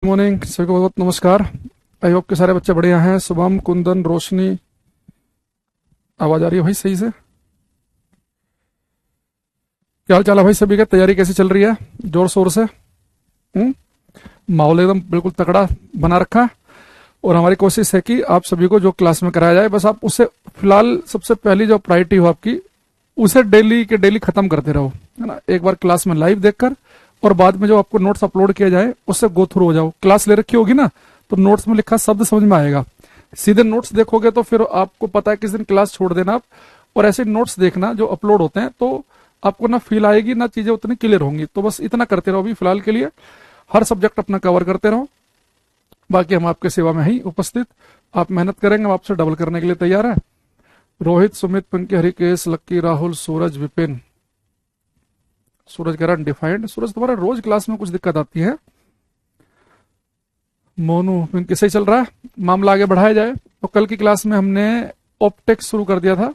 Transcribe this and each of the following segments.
Morning सभी को बहुत नमस्कार। आई होप के सारे बच्चे बढ़िया हैं। शुभम, कुंदन, रोशनी, आवाज आ रही है भाई सही से? क्या हाल चाल है भाई सभी का? तैयारी कैसी चल रही है? जोर शोर से? माहौल एकदम बिल्कुल तगड़ा बना रखा है। और हमारी कोशिश है कि आप सभी को जो क्लास में कराया जाए, बस आप उससे फिलहाल सबसे पहली जो प्रायोरिटी हो आपकी, उसे डेली के डेली खत्म करते रहो, है ना। एक बार क्लास में लाइव देखकर और बाद में जो आपको नोट्स अपलोड किया जाए उससे गो थ्रू हो जाओ। क्लास ले रखी होगी ना, तो नोट्स में लिखा शब्द समझ में आएगा। सीधे नोट्स देखोगे तो फिर आपको पता है किस दिन क्लास छोड़ देना आप। और ऐसे नोट्स देखना जो अपलोड होते हैं, तो आपको ना फील आएगी ना, चीजें उतनी क्लियर होंगी। तो बस इतना करते रहो अभी फिलहाल के लिए। हर सब्जेक्ट अपना कवर करते रहो, बाकी हम आपके सेवा में ही उपस्थित। आप मेहनत करेंगे, हम आपसे डबल करने के लिए तैयार है। रोहित, सुमित, पिंकी, हरिकेश, लक्की, राहुल, सूरज, विपिन। सूरज कह रहा है अनडिफाइंड। सूरज, तुम्हारा रोज क्लास में कुछ दिक्कत आती है। मोनू, पिंकी, सही चल रहा है, मामला आगे बढ़ाया जाए। तो कल की क्लास में हमने ऑप्टेक्स शुरू कर दिया था।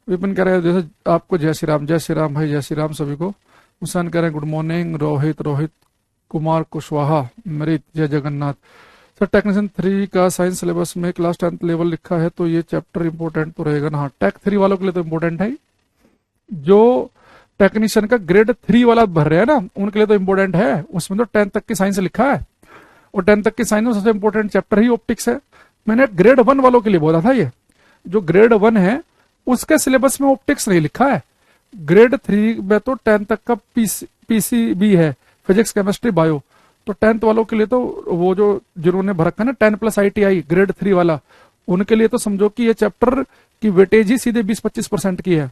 विपिन कह रहे हैं जैसे आपको जय श्री राम। जय श्री राम भाई, जय श्री राम सभी को। हुसैन कह रहे हैं गुड मॉर्निंग। रोहित कुमार कुशवाहा, मृत, जय जगन्नाथ। सर, टेक्नीशियन 3 का साइंस सिलेबस में क्लास 10th लेवल लिखा है, तो ये चैप्टर इंपोर्टेंट तो रहेगा ना? हाँ, टेक 3 वालों के लिए तो इंपोर्टेंट है। जो टेक्नीशियन का ग्रेड 3 वाला भर रहे हैं ना, उनके लिए तो इंपोर्टेंट है। उसमें तो 10th तक की साइंस लिखा है, और 10th तक की साइंस में सबसे इंपोर्टेंट चैप्टर ही ऑप्टिक्स है। मैंने ग्रेड 1 वालों के लिए बोला था, ये जो ग्रेड 1 है उसके सिलेबस में ऑप्टिक्स नहीं लिखा है। ग्रेड 3 में तो 10th तक का पीसीबी है, फिजिक्स, केमिस्ट्री, बायो। तो 10th वालों के लिए तो वो जो जिन्होंने भर रखा है ना 10+ ITI ग्रेड 3 वाला, उनके लिए तो समझो कि ये चैप्टर की वेटेज ही सीधे 20-25% की है।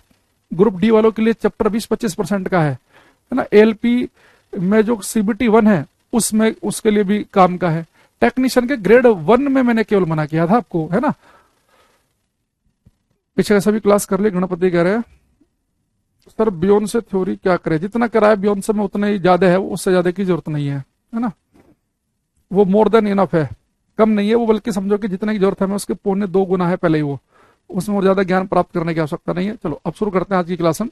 ग्रुप डी वालों के लिए चैप्टर 20-25% का है ना। एलपी में जो सीबीटी 1 है उसमें उसके लिए भी काम का है। टेक्नीशियन के ग्रेड 1 में मैंने केवल मना किया था आपको, है ना। पीछे सभी क्लास कर ली। गणपति कह रहे हैं सर बियॉन्ड से थ्योरी क्या करे? जितना कराया बियॉन्ड से में उतना ही ज्यादा है, उससे ज्यादा की जरूरत नहीं है ना। वो मोर देन इनफ है, कम नहीं है वो, बल्कि समझो कि जितने की जरूरत है, मैं उसके पौने 2 गुना है पहले ही वो। उसमें और ज्यादा ज्ञान प्राप्त करने की आवश्यकता नहीं है। चलो अब शुरू करते हैं आज की क्लास हम।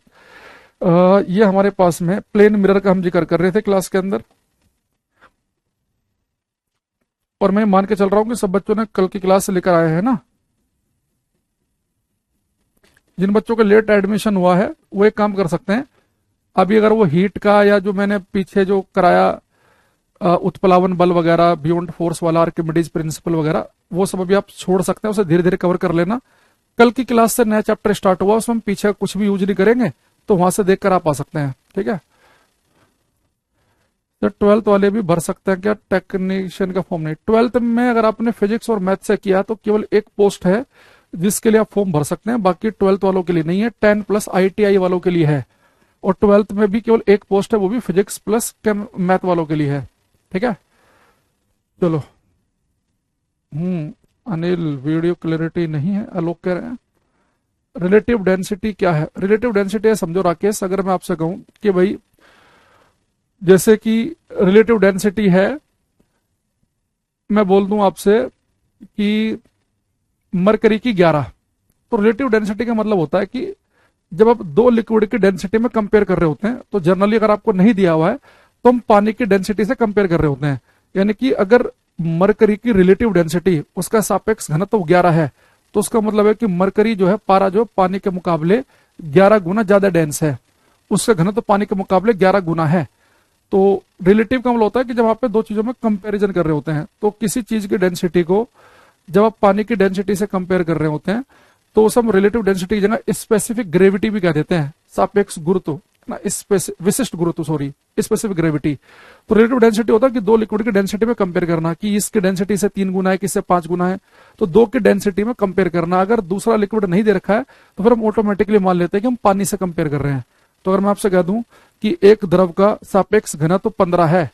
ये हमारे पास में प्लेन मिरर का हम जिक्र कर रहे थे क्लास के अंदर, और मैं मान के चल रहा हूं कि सब बच्चों ने कल की क्लास से लेकर आए हैं ना। जिन बच्चों का लेट एडमिशन हुआ है वो एक काम कर सकते हैं, अभी अगर वो हीट का या जो मैंने पीछे जो कराया उत्प्लावन बल वगैरह, बियॉन्ड फोर्स वाला, आर्किमिडीज प्रिंसिपल वगैरह, वो सब अभी आप छोड़ सकते हैं, उसे धीरे धीरे कवर कर लेना। कल की क्लास से नया चैप्टर स्टार्ट हुआ, उसमें हम पीछे कुछ भी यूज नहीं करेंगे, तो वहां से देखकर आप आ सकते हैं, ठीक है। तो 12th वाले भी भर सकते हैं क्या? टेक्नीशियन का फॉर्म नहीं। 12th में अगर आपने फिजिक्स और मैथ से किया तो केवल एक पोस्ट है जिसके लिए आप फॉर्म भर सकते हैं, बाकी 12th वालों के लिए नहीं है। 10+ ITI वालों के लिए है, और 12th में भी केवल एक पोस्ट है, वो भी फिजिक्स प्लस मैथ वालों के लिए है, ठीक है। चलो। अनिल, वीडियो क्लैरिटी नहीं है, आलोक कह रहे हैं। रिलेटिव डेंसिटी क्या है? रिलेटिव डेंसिटी है, समझो राकेश, अगर मैं आपसे कहूं कि भाई जैसे कि रिलेटिव डेंसिटी है, मैं बोल दूं आपसे कि मरकरी की 11, तो रिलेटिव डेंसिटी का मतलब होता है कि जब आप दो लिक्विड की डेंसिटी में कंपेयर कर रहे होते हैं, तो जनरली अगर आपको नहीं दिया हुआ है तो हम पानी की डेंसिटी से कंपेयर कर रहे होते हैं। यानी कि अगर मरकरी की रिलेटिव डेंसिटी, उसका सापेक्ष घनत्व 11 है, तो उसका मतलब है कि मरकरी जो है, पारा जो पानी के मुकाबले 11 गुना ज्यादा डेंस है, उसका घनत्व पानी के मुकाबले 11 गुना है। तो रिलेटिव का मतलब होता है कि जब आप पे दो चीजों में कंपैरिजन कर रहे होते हैं, तो किसी चीज की डेंसिटी को जब आप पानी की डेंसिटी से कंपेयर कर रहे होते हैं, तो उसे हम रिलेटिव डेंसिटी की जगह स्पेसिफिक ग्रेविटी भी कह देते हैं, सापेक्ष गुरुत्व ना, विशिष्ट गुरुत्व, सॉरी, स्पेसिफिक ग्रेविटी। तो रिलेटिव डेंसिटी होता है कि दो लिक्विड की डेंसिटी में कंपेयर करना, कि इसकी डेंसिटी से 3 गुना है, किससे 5 गुना है, तो दो की डेंसिटी में कंपेयर करना। अगर दूसरा लिक्विड नहीं दे रखा है तो फिर हम ऑटोमेटिकली मान लेते हैं कि हम पानी से कंपेयर कर रहे हैं। तो अगर मैं आपसे कह दूं कि एक द्रव का सापेक्ष घनत्व 15 है,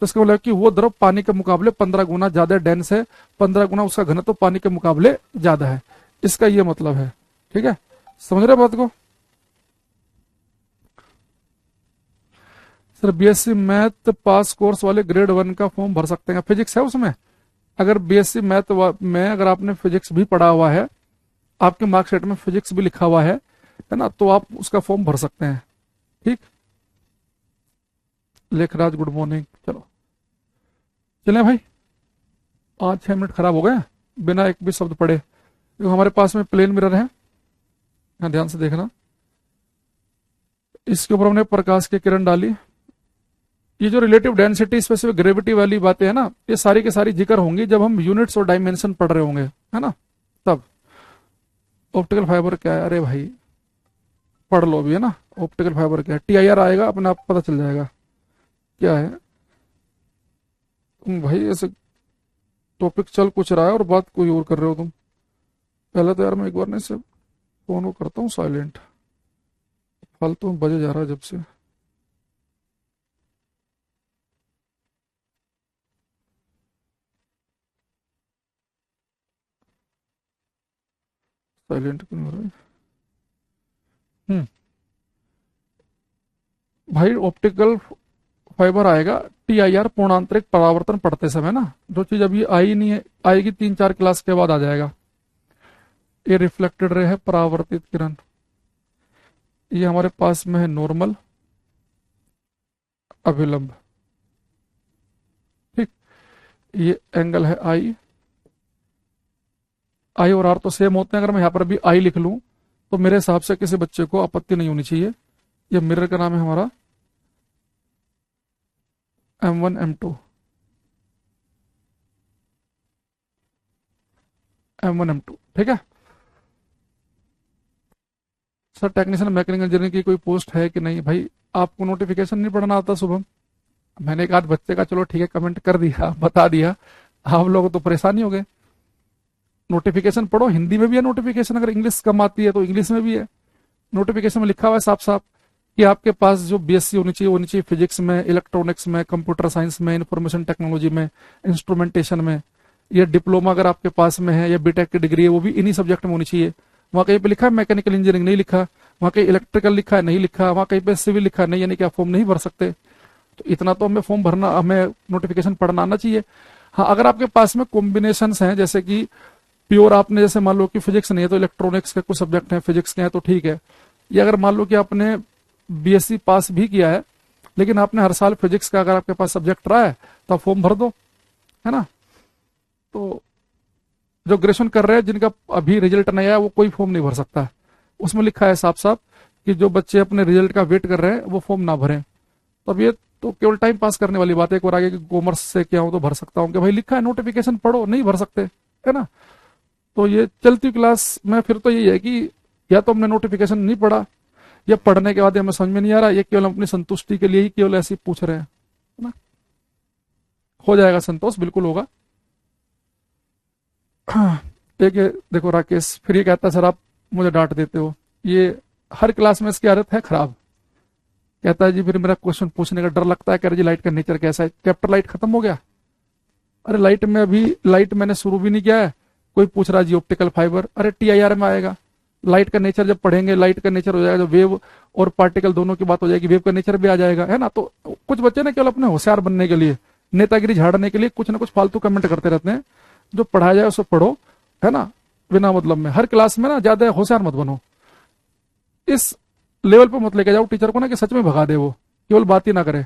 तो इसका मतलब कि वो द्रव पानी के मुकाबले 15 गुना ज्यादा डेंस है, 15 गुना उसका घनत्व पानी के मुकाबले ज्यादा है, इसका ये मतलब है, ठीक है। समझ रहे बात को? सर बीएससी मैथ पास कोर्स वाले ग्रेड 1 का फॉर्म भर सकते हैं? फिजिक्स है उसमें? अगर बीएससी मैथ में अगर आपने फिजिक्स भी पढ़ा हुआ है, आपके मार्कशीट में फिजिक्स भी लिखा हुआ है ना, तो आप उसका फॉर्म भर सकते हैं, ठीक। Lekhraj, good morning. चलो चलें भाई, 5-6 मिनट खराब हो गए बिना एक भी शब्द पढ़े। तो हमारे पास में प्लेन मिरर है, यहाँ ध्यान से देखना। इसके ऊपर हमने प्रकाश की किरण डाली। ये जो रिलेटिव डेंसिटी स्पेसिफिक ग्रेविटी वाली बातें है ना, ये सारी की सारी जिक्र होंगी जब हम यूनिट्स और डायमेंशन पढ़ रहे होंगे, है ना, तब। ऑप्टिकल फाइबर क्या है, अरे भाई पढ़ लो भी, है ना। ऑप्टिकल फाइबर क्या है, TIR आएगा अपने आप पता चल जाएगा क्या है। तुम भाई ऐसे टॉपिक चल कुछ रहा है और बात कोई और कर रहे हो तुम। पहले तो यार मैं एक बार ना से फोन को करता हूँ साइलेंट, फालतू में बजे जा रहा है जब से। साइलेंट क्यों हो रहा है। हम्म भाई ऑप्टिकल फाइबर आएगा TIR, पूर्णांतरिक परावर्तन पढ़ते समय ना, जो चीज अभी आई नहीं है, आएगी 3-4 क्लास के बाद आ जाएगा। ये रिफ्लेक्टेड रे है, परावर्तित किरण। ये हमारे पास में है नॉर्मल, अभिलंब, ठीक। ये एंगल है आई। आई और आर तो सेम होते हैं, अगर मैं यहाँ पर भी आई लिख लूं तो मेरे हिसाब से किसी बच्चे को आपत्ति नहीं होनी चाहिए। ये मिरर का नाम है हमारा M1 M2, M1 M2, ठीक है। सर टेक्नीशियन मैकेनिकल इंजीनियरिंग की कोई पोस्ट है कि नहीं? भाई आपको नोटिफिकेशन नहीं पढ़ना आता सुबह? मैंने एक आध बच्चे का चलो ठीक है कमेंट कर दिया, बता दिया, आप लोग तो परेशानी हो गए। नोटिफिकेशन पढ़ो, हिंदी में भी है नोटिफिकेशन, अगर इंग्लिश कम आती है तो इंग्लिश में भी है। नोटिफिकेशन में लिखा हुआ है साफ साफ कि आपके पास जो BSc होनी चाहिए, होनी चाहिए फिजिक्स में, इलेक्ट्रॉनिक्स में, कंप्यूटर साइंस में, इंफॉर्मेशन टेक्नोलॉजी में, इंस्ट्रूमेंटेशन में। या डिप्लोमा अगर आपके पास में है या बीटेक की डिग्री है वो भी इन्हीं सब्जेक्ट में होनी चाहिए। वहाँ कहीं पे लिखा है मैकेनिकल इंजीनियरिंग, नहीं लिखा। वहाँ कहीं इलेक्ट्रिकल लिखा है, नहीं लिखा। वहाँ कहीं पे सिविल लिखा है, नहीं, यानी कि आप फॉर्म नहीं भर सकते। तो इतना तो हमें फॉर्म भरना, हमें नोटिफिकेशन पढ़ना आना चाहिए। हाँ, अगर आपके पास में कॉम्बिनेशन हैं, जैसे कि प्योर आपने, जैसे मान लो कि फिजिक्स नहीं है तो इलेक्ट्रॉनिक्स के कुछ सब्जेक्ट हैं फिजिक्स के हैं तो ठीक है। या अगर मान लो कि आपने BSc पास भी किया है लेकिन आपने हर साल फिजिक्स का अगर आपके पास सब्जेक्ट रहा है तो आप फॉर्म भर दो, है ना। तो जो ग्रेजुएशन कर रहे हैं जिनका अभी रिजल्ट नहीं आया वो कोई फॉर्म नहीं भर सकता। उसमें लिखा है साफ साफ कि जो बच्चे अपने रिजल्ट का वेट कर रहे हैं वो फॉर्म ना भरें। तो अब ये तो केवल टाइम पास करने वाली बात है। एक और आगे कि कॉमर्स से क्या हूं तो भर सकता हूँ, कि भाई लिखा है नोटिफिकेशन पढ़ो, नहीं भर सकते, है ना। तो ये चलती क्लास में फिर तो यही है कि या तो हमने नोटिफिकेशन नहीं पढ़ा या पढ़ने के बाद हमें समझ में नहीं आ रहा, ये केवल अपनी संतुष्टि के लिए ही केवल ऐसे पूछ रहे हैं, है ना। हो जाएगा संतोष, बिल्कुल होगा। एक ये देखो राकेश फिर ये कहता है सर आप मुझे डांट देते हो, ये हर क्लास में इसकी आदत है खराब। कहता है जी फिर मेरा क्वेश्चन पूछने का डर लगता है, कह रहे जी लाइट का नेचर कैसा है, चैप्टर लाइट खत्म हो गया। अरे लाइट में अभी लाइट मैंने शुरू भी नहीं किया है, कोई पूछ रहा जी ऑप्टिकल फाइबर, अरे TIR में आएगा। लाइट का नेचर जब पढ़ेंगे, लाइट का नेचर हो जाएगा, जब वेव और पार्टिकल दोनों की बात हो जाएगी, वेव का नेचर भी आ जाएगा, है ना। तो कुछ बच्चे ना केवल अपने होशियार बनने के लिए, नेतागिरी झाड़ने के लिए कुछ ना कुछ फालतू कमेंट करते रहते हैं। जो पढ़ाया जाए उसको पढ़ो, है ना, बिना मतलब में। हर क्लास में ना ज्यादा होशियार मत बनो, इस लेवल पे मत लेके जाओ टीचर को ना कि सच में भगा दे वो, केवल बात ही ना करे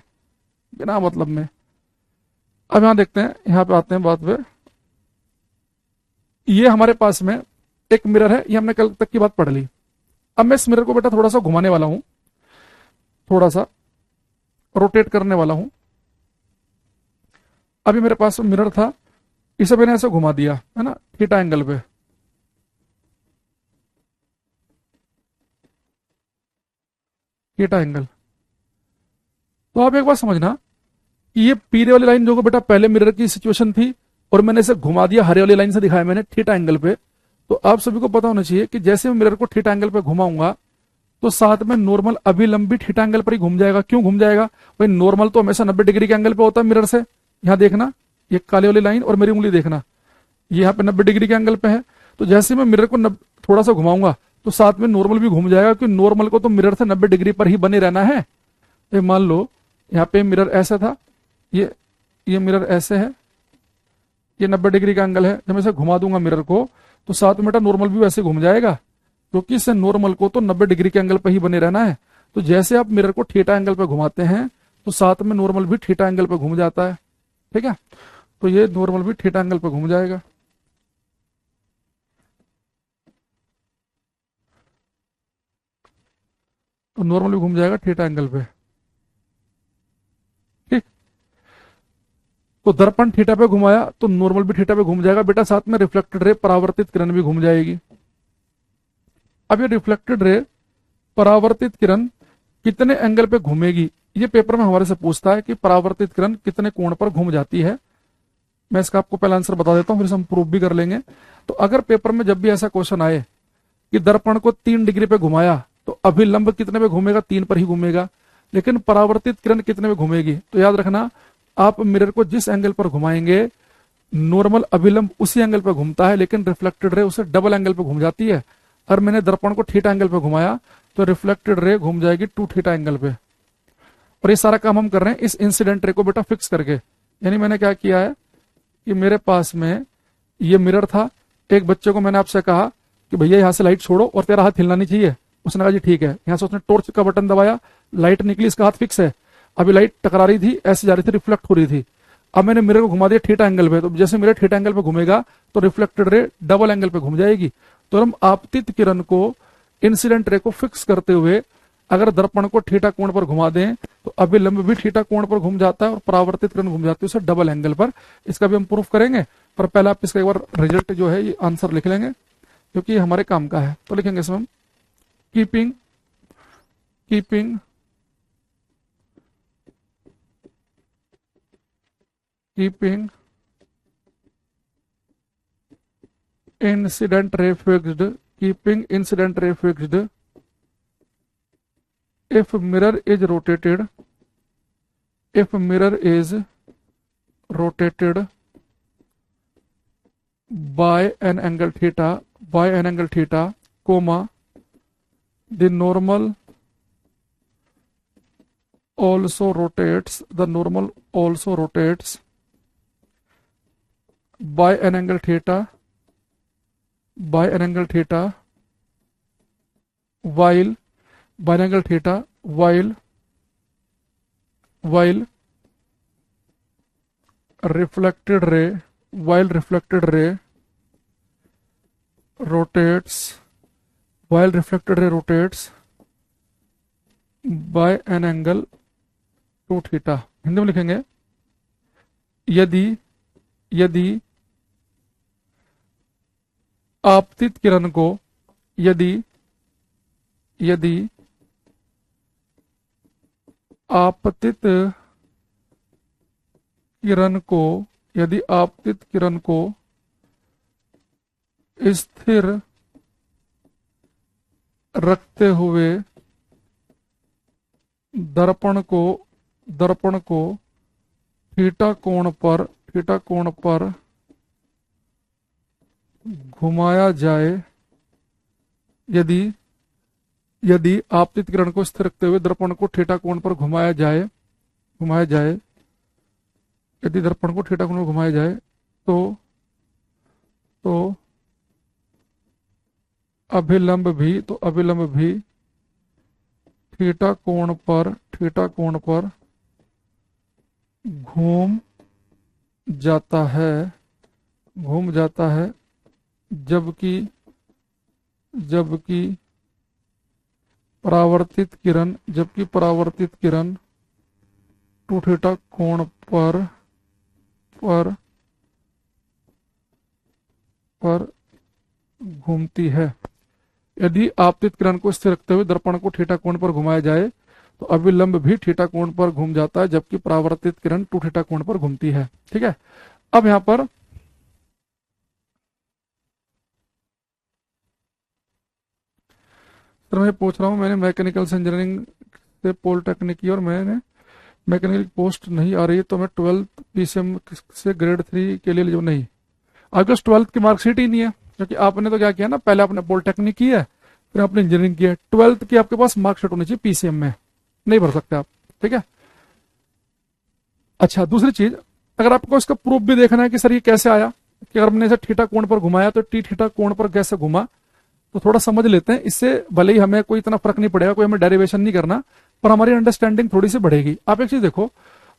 बिना मतलब में। अब यहां देखते हैं, यहां पे आते हैं बात पे। ये हमारे पास में एक मिरर है, ये हमने कल तक की बात पढ़ ली। अब मैं इस मिरर को बेटा थोड़ा सा घुमाने वाला हूं, थोड़ा सा रोटेट करने वाला हूं। अभी मेरे पास मिरर था, इसे मैंने ऐसे घुमा दिया, है ना, थीटा एंगल पे। Theta angle. तो आप एक बात समझना कि ये पीले वाली लाइन जो बेटा पहले मिरर की सिचुएशन थी और मैंने इसे घुमा दिया, हरे वाली लाइन से दिखाया मैंने थीटा एंगल पे। तो आप सभी को पता होना चाहिए कि जैसे मैं मिरर को थीटा एंगल पे घुमाऊंगा तो साथ में नॉर्मल अभिलंब भी थीटा एंगल पर ही घूम जाएगा। क्यों घूम जाएगा भाई? नॉर्मल तो हमेशा 90 डिग्री के एंगल पे होता है मिरर से। यहां देखना, ये काली वाली लाइन और मेरी उंगली देखना, ये यहाँ पे 90 डिग्री के एंगल पे है। तो जैसे मैं मिरर को थोड़ा सा घुमाऊंगा तो साथ में नॉर्मल भी घूम जाएगा, क्योंकि नॉर्मल को तो मिरर से 90 डिग्री पर ही बने रहना है। ये मान लो यहाँ पे मिरर ऐसा था, ये मिरर ऐसे है, ये 90 डिग्री का एंगल है। जब मैं इसे घुमा दूंगा मिरर को तो साथ में बेटा नॉर्मल भी वैसे घूम जाएगा, क्योंकि इससे नॉर्मल को तो 90 डिग्री के एंगल पर ही बने रहना है। तो जैसे आप मिरर को थीटा एंगल पर घुमाते हैं तो साथ में नॉर्मल भी थीटा एंगल पर घूम जाता है, ठीक है। तो ये नॉर्मल भी थीटा एंगल पे घूम जाएगा। तो नॉर्मल भी घूम जाएगा थीटा एंगल पे। ठीक, तो दर्पण थीटा पे घुमाया तो नॉर्मल भी थीटा पे घूम जाएगा बेटा, साथ में रिफ्लेक्टेड रे परावर्तित किरण भी घूम जाएगी। अब ये रिफ्लेक्टेड रे परावर्तित किरण कितने एंगल पे घूमेगी, ये पेपर में हमारे से पूछता है कि परावर्तित किरण कितने कोण पर घूम जाती है। मैं इसका आपको पहला आंसर बता देता हूं, फिर हम प्रूफ भी कर लेंगे। तो अगर पेपर में जब भी ऐसा क्वेश्चन आए कि दर्पण को 3 डिग्री पे घुमाया तो अभिलंब कितने पे घूमेगा, 3 पर ही घूमेगा, लेकिन परावर्तित किरण कितने पे घूमेगी, तो याद रखना आप मिरर को जिस एंगल पर घुमाएंगे नॉर्मल अभिलंब उसी एंगल पर घूमता है, लेकिन रिफ्लेक्टेड रे उसे डबल एंगल पे घूम जाती है। और मैंने दर्पण को थीटा एंगल पे घुमाया तो रिफ्लेक्टेड रे घूम जाएगी 2 थीटा एंगल पे। और ये सारा काम हम कर रहे हैं इस इंसिडेंट रे को बेटा फिक्स करके। यानी मैंने क्या किया है कि मेरे पास में ये मिरर था, एक बच्चे को मैंने आपसे कहा कि भैया यहाँ से लाइट छोड़ो और तेरा हाथ हिलना नहीं चाहिए, उसने कहा जी ठीक है। यहाँ से उसने टॉर्च का बटन दबाया, लाइट निकली, इसका हाथ फिक्स है। अभी लाइट टकरा रही थी, ऐसे जा रही थी, रिफ्लेक्ट हो रही थी। अब मैंने मिरर को घुमा दिया थीटा एंगल पे, तो जैसे मिरर थीटा एंगल पे घूमेगा तो रिफ्लेक्टेड रे डबल एंगल पे घूम जाएगी। तो हम आपतित किरण को इंसिडेंट रे को फिक्स करते हुए अगर दर्पण को थीटा कोण पर घुमा दें तो अभिलंब भी थीटा कोण पर घूम जाता है और परावर्तित किरण घूम जाती है उसे डबल एंगल पर। इसका भी हम प्रूफ करेंगे, पर पहले आप इसका एक बार रिजल्ट जो है ये आंसर लिख लेंगे क्योंकि ये हमारे काम का है। तो लिखेंगे इसमें हम keeping keeping keeping incident ray fixed, keeping incident ray fixed if mirror is rotated, if mirror is rotated by an angle theta, by an angle theta, comma the normal also rotates, the normal also rotates by an angle theta, by an angle theta, while by an angle theta while reflected ray rotates, while reflected ray rotates by an angle 2 theta। Hindi में लिखेंगे यदि आपतित किरण को यदि आपतित किरण को स्थिर रखते हुए दर्पण को थीटा कोण पर घुमाया जाए, यदि आपतित किरण को स्थिर रखते हुए दर्पण को थीटा कोण पर घुमाया जाए, यदि दर्पण को थीटा कोण पर घुमाया जाए तो अभिलंब भी थीटा कोण पर घूम जाता है, जबकि परावर्तित किरण 2 थीटा कोण पर घूमती है। यदि आपतित किरण को स्थिर रखते हुए दर्पण को थीटा कोण पर घुमाया जाए तो अभिलंब भी थीटा कोण पर घूम जाता है, जबकि परावर्तित किरण 2 थीटा कोण पर घूमती है। ठीक है, अब यहां पर मैं पूछ रहा हूं, मैंने मैकेनिकल इंजीनियरिंग से पॉलिटेक्निक की और मैंने मैकेनिकल पोस्ट नहीं आ रही है तो मैं 12th पीसीएम से ग्रेड 3 के लिए जो नहीं, आपके पास 12th की मार्कशीट ही नहीं है क्योंकि आपने तो क्या किया ना, पहले आपने पॉलिटेक्निक की है फिर आपने इंजीनियरिंग की है, 12th की आपके पास मार्कशीट होनी चाहिए पीसीएम में, नहीं भर सकते आप। ठीक है, अच्छा दूसरी चीज, अगर आपको इसका प्रूफ भी देखना है कि सर ये कैसे आया कि अगर हमने इसे थीटा कोण पर घुमाया तो टी थीटा कोण पर कैसे घुमा, तो थोड़ा समझ लेते हैं। इससे भले ही हमें कोई इतना फर्क नहीं पड़ेगा, कोई हमें डेरिवेशन नहीं करना, पर हमारी अंडरस्टैंडिंग थोड़ी सी बढ़ेगी। आप एक चीज देखो,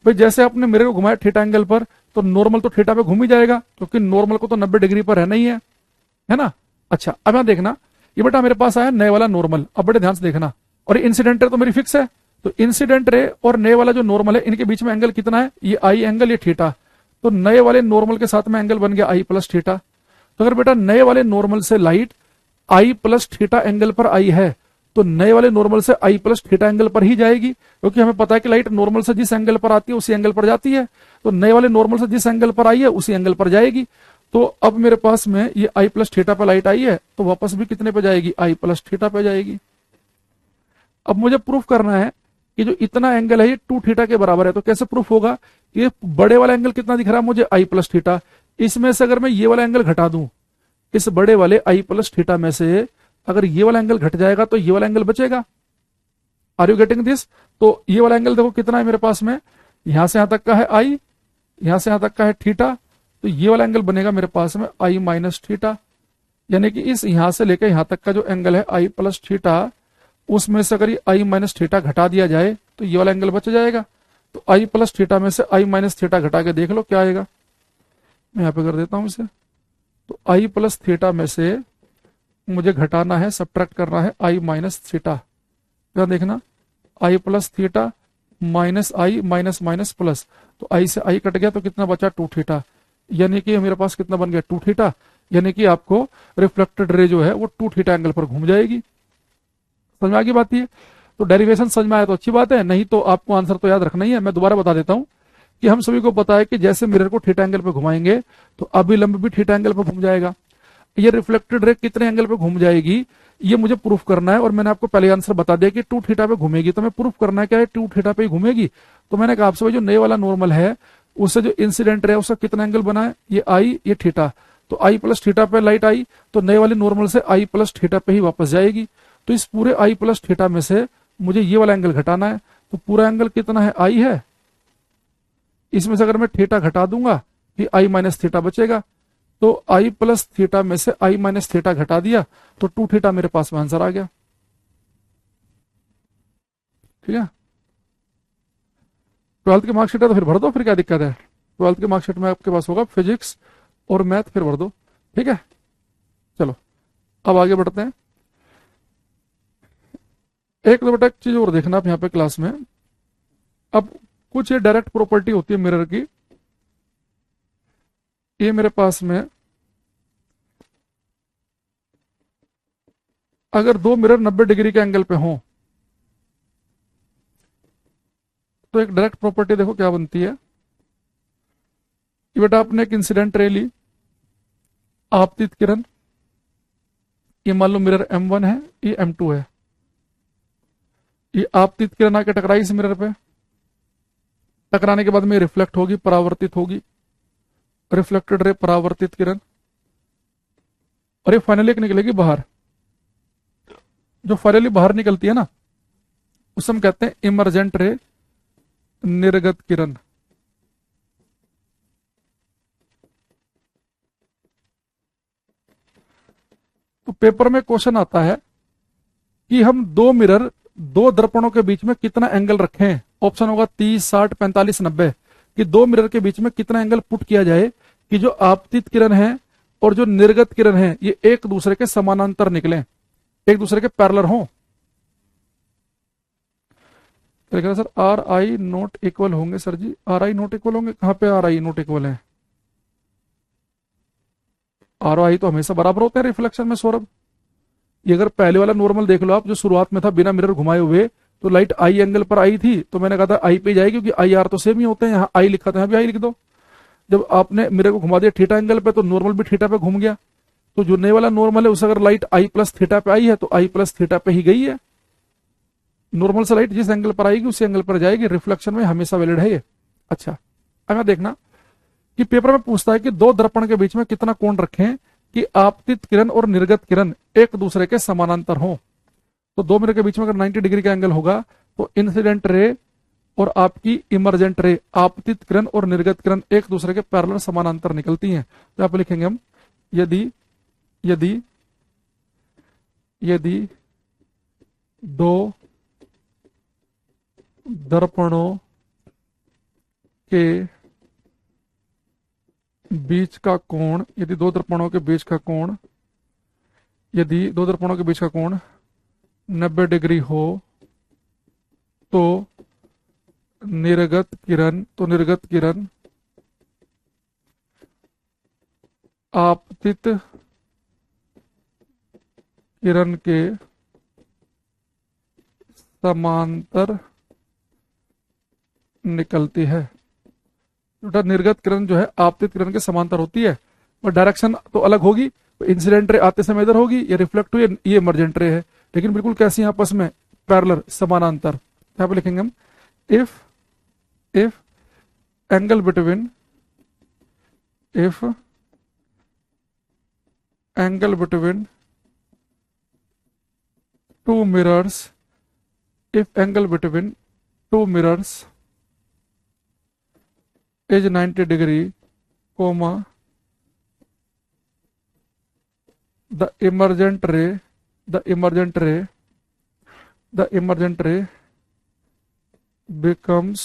भाई जैसे आपने मिरर को घुमाया थीटा एंगल पर, तो नॉर्मल तो थीटा पे घूम ही जाएगा, क्योंकि नॉर्मल को तो 90 डिग्री पर रहना ही है ना। अच्छा अब यहाँ देखना, ये बेटा मेरे पास आया नए वाला नॉर्मल, अब बड़े ध्यान से देखना, और इंसिडेंट रे तो मेरी फिक्स है, तो इंसिडेंट रे और नए वाला जो नॉर्मल है इनके बीच में एंगल कितना है, ये आई एंगल, ये थीटा, तो नए वाले नॉर्मल के साथ में एंगल बन गया आई प्लस थीटा। तो अगर बेटा नए वाले नॉर्मल से लाइट आई प्लस थीटा एंगल पर आई है, तो नए वाले नॉर्मल से आई प्लस थीटा एंगल पर ही जाएगी, क्योंकि हमें पता है कि लाइट नॉर्मल से जिस एंगल पर आती है उसी एंगल पर जाती है, तो नए वाले नॉर्मल से जिस एंगल पर आई है उसी एंगल पर जाएगी। तो अब मेरे पास में ये आई प्लस थीटा पर लाइट आई है, तो वापस भी कितने पे जाएगी, आई प्लस थीटा पे जाएगी। अब मुझे प्रूफ करना है कि जो इतना एंगल है ये 2 थीटा के बराबर है, तो कैसे प्रूफ होगा, ये बड़े वाला एंगल कितना दिख रहा है मुझे, आई प्लस थीटा, इसमें से अगर मैं ये वाला एंगल घटा दूं, इस बड़े वाले आई प्लस थीटा में से अगर ये वाला एंगल घट जाएगा तो ये वाला एंगल बचेगा। Are you getting this. तो ये वाला एंगल देखो कितना है मेरे पास में, यहां से यहां तक का है आई, यहां से यहां तक का है थीटा, तो ये वाला एंगल बनेगा मेरे पास में आई माइनस थीटा, यानी कि इस यहां से लेकर यहां तक का जो एंगल है आई प्लस थीटा, उसमें से अगर ये आई माइनस थीटा घटा दिया जाए तो ये वाला एंगल बच जाएगा। तो आई प्लस थीटा में से आई माइनस थीटा घटा के देख लो क्या आएगा, मैं यहां पे कर देता हूं इसे। तो आई प्लस थीटा में से मुझे घटाना है, सब्ट्रैक्ट करना है आई माइनस थीटा, क्या देखना, आई प्लस थीटा माइनस आई माइनस माइनस प्लस, तो आई से आई कट गया तो कितना बचा 2 थीटा, यानी कि मेरे पास कितना बन गया 2 थीटा, यानी कि आपको रिफ्लेक्टेड रे जो है वो 2 थीटा एंगल पर घूम जाएगी। समझ में आ गई बात ये। तो डेरिवेशन समझ में आया तो अच्छी बात है, नहीं तो आपको आंसर तो याद रखना ही है। मैं दोबारा बता देता हूं कि हम सभी को पता है कि जैसे मिरर को थीटा एंगल पे घुमाएंगे तो अभिलंब भी थीटा एंगल पे घूम जाएगा। ये रिफ्लेक्टेड रे कितने एंगल पे घूम जाएगी ये मुझे प्रूफ करना है, और मैंने आपको पहले आंसर बता दिया कि 2 थीटा पे घूमेगी, तो मैं प्रूफ करना है क्या है 2 थीटा पे ही घूमेगी। तो मैंने कहा आपसे भाई जो नए वाला नॉर्मल है उससे जो इंसिडेंट रे उसका कितना एंगल बना है, ये आई ये थीटा, तो आई प्लस थीटा पे लाइट आई, तो नए वाले नॉर्मल से आई प्लस थीटा पे ही वापस जाएगी। तो इस पूरे आई प्लस थीटा में से मुझे ये वाला एंगल घटाना है, तो पूरा एंगल कितना है, आई है, इसमें से अगर मैं थीटा घटा दूंगा कि आई माइनस थीटा बचेगा, तो आई प्लस थीटा में से आई माइनस थीटा घटा दिया तो 2 थीटा मेरे पास में आंसर आ गया। ठीक है, 12th की मार्कशीट है तो फिर भर दो, फिर क्या दिक्कत है, 12th की मार्कशीट में आपके पास होगा फिजिक्स और मैथ, फिर भर दो। ठीक है, चलो अब आगे बढ़ते हैं। एक तो बेटा एक चीज और देखना आप यहाँ पे क्लास में, अब कुछ ये डायरेक्ट प्रॉपर्टी होती है मिरर की, ये मेरे पास में अगर 2 मिरर 90 डिग्री के एंगल पे हों तो एक डायरेक्ट प्रॉपर्टी देखो क्या बनती है। ये बेटा आपने एक इंसिडेंट रे ली, आपतित किरण, ये मान लो मिरर M1 है, ये M2 है, ये आपतित किरण आके टकराई इस मिरर पे, टकराने के बाद में रिफ्लेक्ट होगी, परावर्तित होगी, रिफ्लेक्टेड रे परावर्तित किरण, और ये फाइनली एक निकलेगी बाहर। जो फाइनली बाहर निकलती है ना उसे हम कहते हैं इमरजेंट रे, निर्गत किरण। तो पेपर में क्वेश्चन आता है कि हम 2 मिरर 2 दर्पणों के बीच में कितना एंगल रखें, ऑप्शन होगा 30 60 45 90, कि 2 मिरर के बीच में कितना एंगल पुट किया जाए कि जो आपतित किरण है और जो निर्गत किरण है ये एक दूसरे के समानांतर निकलें, एक दूसरे के पैरेलल हों। तो sir R I not equal होंगे, sir ji R I not equal होंगे, कहां पे आर आई नोट इक्वल है, आर आई तो हमेशा बराबर होते हैं रिफ्लेक्शन में सौरभ। ये अगर पहले वाला नॉर्मल देख लो आप जो शुरुआत में था बिना मिरर घुमाए हुए, तो लाइट आई एंगल पर आई थी, तो मैंने कहा था आई पे जाएगी क्योंकि आई आर तो सेम ही होते हैं, यहाँ आई लिखा था यहाँ भी आई लिख दो। जब आपने मिरर को घुमा दिया थीटा एंगल पे तो नॉर्मल भी थीटा पे घूम गया, तो जो नए वाला नॉर्मल है उसे अगर लाइट आई प्लस थीटा पे आई है तो आई प्लस थीटा पे ही गई है। नॉर्मल से लाइट जिस एंगल पर आएगी उसी एंगल पर जाएगी, रिफ्लेक्शन में हमेशा वैलिड है ये। अच्छा अगर देखना कि पेपर में पूछता है कि 2 दर्पण के बीच में कितना कोण रखें कि आपतित किरण और निर्गत किरण एक दूसरे के समानांतर हो। तो 2 मिरर के बीच में अगर 90 डिग्री का एंगल होगा तो इंसिडेंट रे और आपकी इमरजेंट रे, आपतित किरण और निर्गत किरण एक दूसरे के पैरेलल समानांतर निकलती हैं। तो यहाँ पे लिखेंगे हम यदि यदि यदि 2 दर्पणों के बीच का कोण, यदि दो दर्पणों के बीच का कोण, यदि दो दर्पणों के बीच का कोण 90 डिग्री हो तो निर्गत किरण आपतित किरण के समांतर निकलती है। बेटा निर्गत किरण जो है आपतित किरण के समांतर होती है, और डायरेक्शन तो अलग होगी। इंसिडेंट रे आते समय इधर होगी, ये रिफ्लेक्ट हुई, ये इमर्जेंट रे है, लेकिन बिल्कुल कैसी है आपस में, पैरेलल, समानांतर। यहां पे लिखेंगे हम if angle between two mirrors, if angle between two mirrors is 90 degree, comma, the emergent ray becomes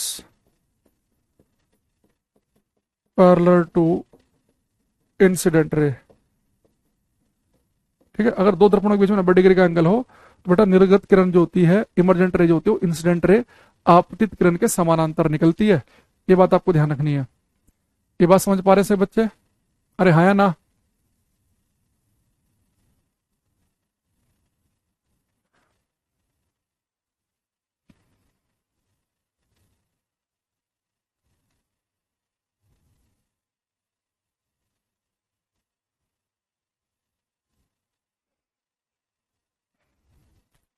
parallel to incident ray। ठीक है, अगर दो दर्पणों के बीच में 90 डिग्री का एंगल हो तो बेटा निर्गत किरण जो होती है, इमर्जेंट रे जो होती है, वो इंसिडेंट रे आपतित किरण के समानांतर निकलती है। ये बात आपको ध्यान रखनी है। ये बात समझ पा रहे से बच्चे? अरे हाँ या ना?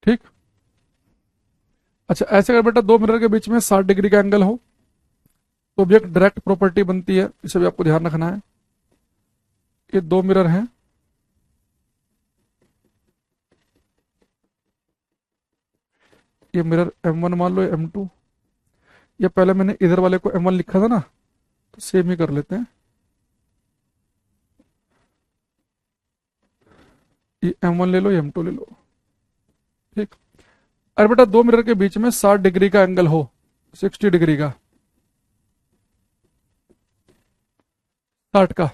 ठीक। अच्छा, ऐसे अगर बेटा दो मिरर के बीच में 60 डिग्री का एंगल हो तो भी एक डायरेक्ट प्रॉपर्टी बनती है, इसे भी आपको ध्यान रखना है। ये दो मिरर हैं, ये मिरर M1 मान लो, M2। ये पहले मैंने इधर वाले को M1 लिखा था ना, तो सेम ही कर लेते हैं। ये M1 ले लो, ये M2 ले लो। ठीक। अरे बेटा दो मिरर के बीच में 60 डिग्री का एंगल हो, 60 डिग्री का, 60 का,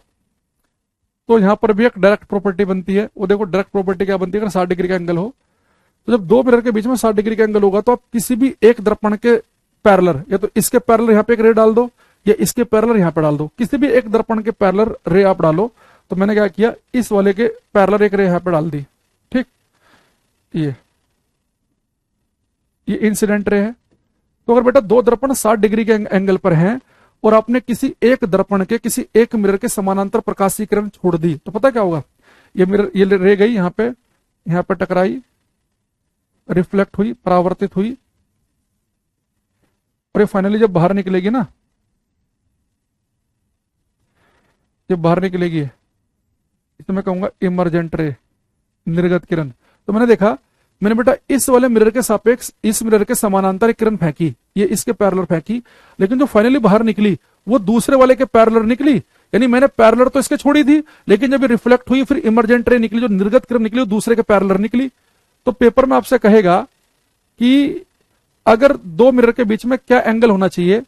तो यहां पर भी एक डायरेक्ट प्रॉपर्टी बनती है। वो देखो डायरेक्ट प्रॉपर्टी क्या बनती है, अगर 60 डिग्री का एंगल हो तो जब दो मिरर के बीच में 60 डिग्री का एंगल होगा तो आप किसी भी एक दर्पण के पैरेलल, या तो इसके पैरेलल यहां पे एक रे डाल दो, या इसके पैरेलल यहां पे डाल दो, किसी भी एक दर्पण के पैरेलल रे आप डालो। तो मैंने क्या किया, इस वाले के पैरेलल एक रे यहां पे डाल दी। ठीक, ये इंसिडेंट रे है। तो अगर बेटा दो दर्पण 60 डिग्री के एंगल पर हैं और आपने किसी एक दर्पण के, किसी एक मिरर के समानांतर प्रकाशीय किरण छोड़ दी, तो पता क्या होगा, ये मिरर, ये रे गई यहां पे टकराई, रिफ्लेक्ट हुई, परावर्तित हुई, और ये फाइनली जब बाहर निकलेगी ना, जब बाहर निकलेगी, इसे मैं कहूंगा इमर्जेंट रे, निर्गत किरण। तो मैंने देखा, मैंने बेटा इस वाले मिरर के सापेक्ष इस मिरर के समानांतर एक किरण फेंकी, ये इसके पैरेलल फेंकी, लेकिन जो फाइनली बाहर निकली वो दूसरे वाले के पैरेलल निकली। यानी मैंने पैरेलल तो इसके छोड़ी थी, लेकिन जब ये रिफ्लेक्ट हुई, फिर इमर्जेंट रे निकली, जो निर्गत किरण निकली, वो दूसरे के पैरेलल निकली। तो पेपर में आपसे कहेगा कि अगर दो मिरर के बीच में क्या एंगल होना चाहिए,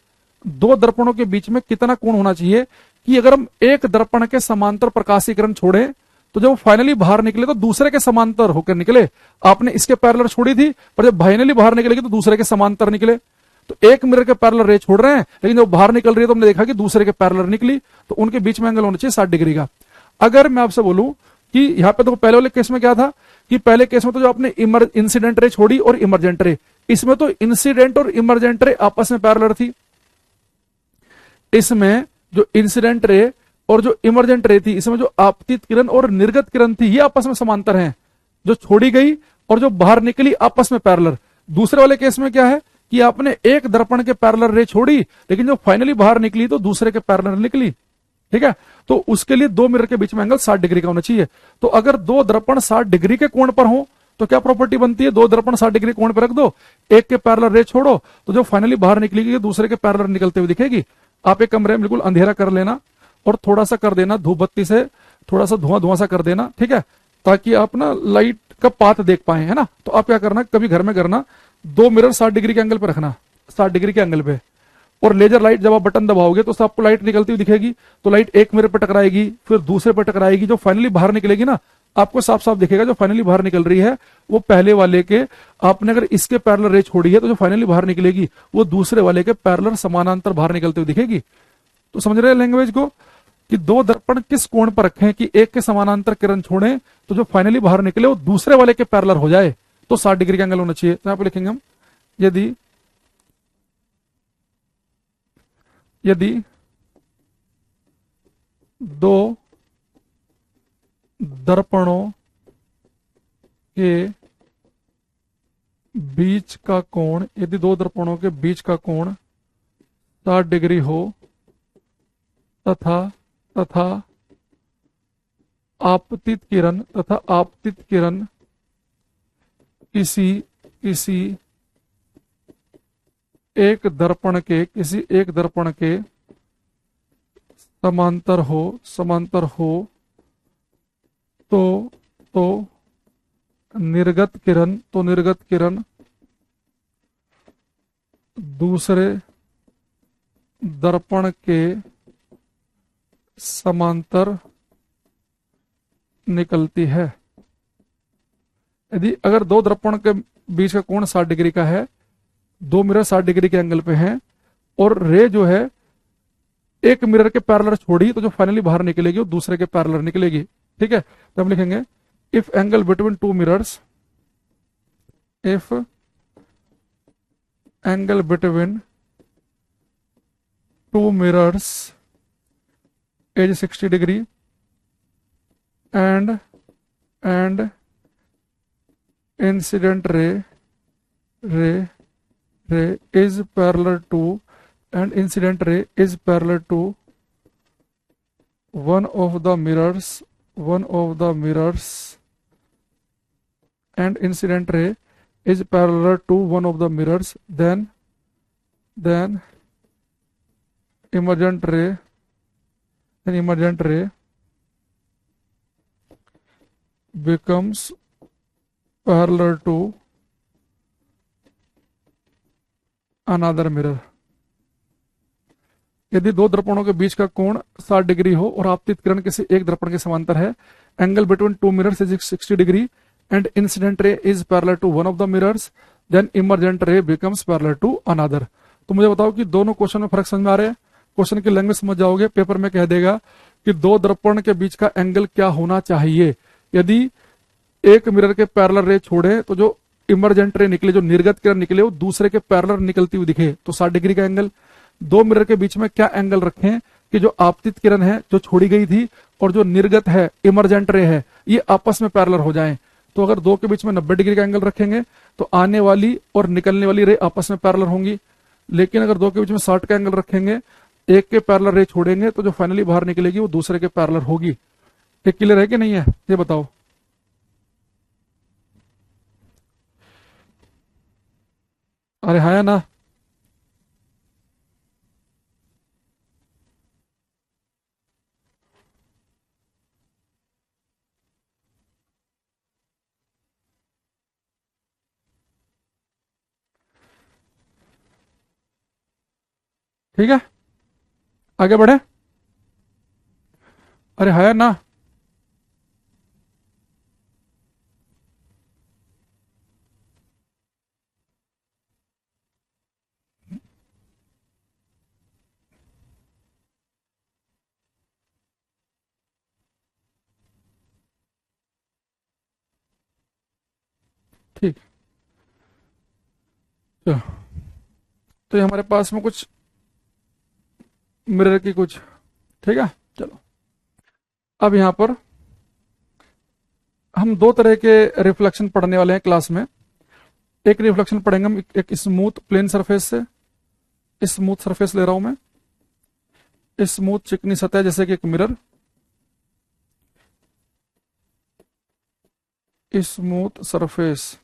दो दर्पणों के बीच में कितना कोण होना चाहिए, कि अगर हम एक दर्पण के समांतर प्रकाशीय किरण छोड़े तो जब फाइनली बाहर निकले तो दूसरे के समांतर होकर निकले। आपने इसके पैरेलल छोड़ी थी, पर जब फाइनली बाहर निकलेगी तो दूसरे के समांतर निकले। तो एक मिरर के पैरेलल रे छोड़ रहे हैं, लेकिन जब बाहर निकल रही है तो हमने देखा कि दूसरे के पैरेलल निकली, तो उनके बीच में एंगल होना चाहिए 60 डिग्री का। अगर मैं आपसे बोलूं कि यहाँ पे तो पहले वाले केस में क्या था, कि पहले केस में तो जो आपने इंसिडेंट रे छोड़ी और इमरजेंट रे, इसमें तो इंसिडेंट और इमरजेंट रे आपस में पैरेलल थी। इसमें जो इंसिडेंट रे और जो इमरजेंट रे थी, इसमें जो आपतित किरण और निर्गत किरण थी, ये आपस में समांतर हैं। जो छोड़ी गई और जो बाहर निकली आपस में पैरेलल। दूसरे वाले केस में क्या है कि आपने एक दर्पण के पैरेलल रे छोड़ी, लेकिन जो फाइनली बाहर निकली तो दूसरे के पैरेलल निकली। ठीक है, तो उसके लिए दो मिरर के बीच में एंगल 60 डिग्री का होना चाहिए। तो अगर दो दर्पण 60 डिग्री के कोण पर हो तो क्या प्रॉपर्टी बनती है, दो दर्पण 60 डिग्री कोण पर रख दो, एक के पैरेलल रे छोड़ो, तो जो फाइनली बाहर निकलेगी दूसरे के पैरेलल निकलते हुए दिखेगी। आप एक कमरे में बिल्कुल अंधेरा कर लेना और थोड़ा सा कर देना धूप बत्ती से, थोड़ा सा धुआं सा कर देना, ठीक है, ताकि आप ना लाइट का पाथ देख पाए, है ना। तो आप क्या करना, कभी घर में करना, दो मिरर 60 डिग्री के एंगल पे रखना, 60 डिग्री के एंगल पे, और लेजर लाइट जब आप बटन दबाओगे तो उससे आपको लाइट निकलती हुई दिखेगी। तो लाइट एक मिरर पर टकराएगी, फिर दूसरे पर टकराएगी, जो फाइनली बाहर निकलेगी ना, आपको साफ साफ दिखेगा जो फाइनली बाहर निकल रही है वो पहले वाले के, आपने अगर इसके पैरेलल रे छोड़ी है तो जो फाइनली बाहर निकलेगी वो दूसरे वाले के पैरेलल समानांतर बाहर निकलते हुए दिखेगी। तो समझ रहे हैं लैंग्वेज को, कि दो दर्पण किस कोण पर रखें कि एक के समानांतर किरण छोड़ें तो जो फाइनली बाहर निकले वो दूसरे वाले के पैरेलल हो जाए, तो 60 डिग्री का एंगल होना चाहिए। तो यहां पर लिखेंगे हम, यदि दो दर्पणों के बीच का कोण, यदि दो दर्पणों के बीच का कोण 60 डिग्री हो तथा आपतित किरण किसी एक दर्पण के समांतर हो तो निर्गत किरण दूसरे दर्पण के समांतर निकलती है। यदि अगर दो दर्पण के बीच का कोण 60 डिग्री का है, दो मिरर 60 डिग्री के एंगल पे हैं, और रे जो है एक मिरर के पैरेलल छोड़ी तो जो फाइनली बाहर निकलेगी वो दूसरे के पैरेलल निकलेगी। ठीक है, तो हम लिखेंगे if angle between two mirrors, if angle between two mirrors is 60 degree and incident ray is parallel to one of the mirrors and incident ray is parallel to one of the mirrors, then emergent ray becomes parallel to another mirror। यदि दो दर्पणों के बीच का कोण 60 degree हो और आपतित किरण किसी एक दर्पण के समांतर है, angle between two mirrors is 60 degree and incident ray is parallel to one of the mirrors, then emergent ray becomes parallel to another. तो मुझे बताओ कि दोनों क्वेश्चन में फर्क समझ में आ रहे हैं? क्वेश्चन की लैंग्वेज समझ जाओगे, पेपर में कह देगा कि दो दर्पण के बीच का एंगल क्या होना चाहिए। यदि एक मिरर के पैरेलल रे छोड़े तो जो इमर्जेंट रे निकले, जो निर्गत किरण निकले, वो दूसरे के पैरेलल निकलती हुई दिखे तो 60 डिग्री का एंगल। दो मिरर के बीच में क्या एंगल रखें कि जो आपतित किरण है जो छोड़ी गई थी और जो निर्गत है इमर्जेंट रे है ये आपस में पैरेलल हो जाएं। तो अगर दो के बीच में 90 डिग्री का एंगल रखेंगे तो आने वाली और निकलने वाली रे आपस में पैरेलल होंगी। लेकिन अगर दो के बीच में 60 का एंगल रखेंगे, एक के पैरेलल रे छोड़ेंगे तो जो फाइनली बाहर निकलेगी वो दूसरे के पैरेलल होगी। एक क्लियर है कि नहीं है ये बताओ? अरे है ना? ठीक है, आगे बढ़े। अरे है ना? ठीक, तो ये हमारे पास में कुछ मिरर की कुछ, ठीक है। चलो अब यहां पर हम दो तरह के रिफ्लेक्शन पढ़ने वाले हैं क्लास में। एक रिफ्लेक्शन पढ़ेंगे हम एक स्मूथ प्लेन सरफेस से, स्मूथ सरफेस ले रहा हूं मैं, स्मूथ चिकनी सतह जैसे कि एक मिरर, स्मूथ सरफेस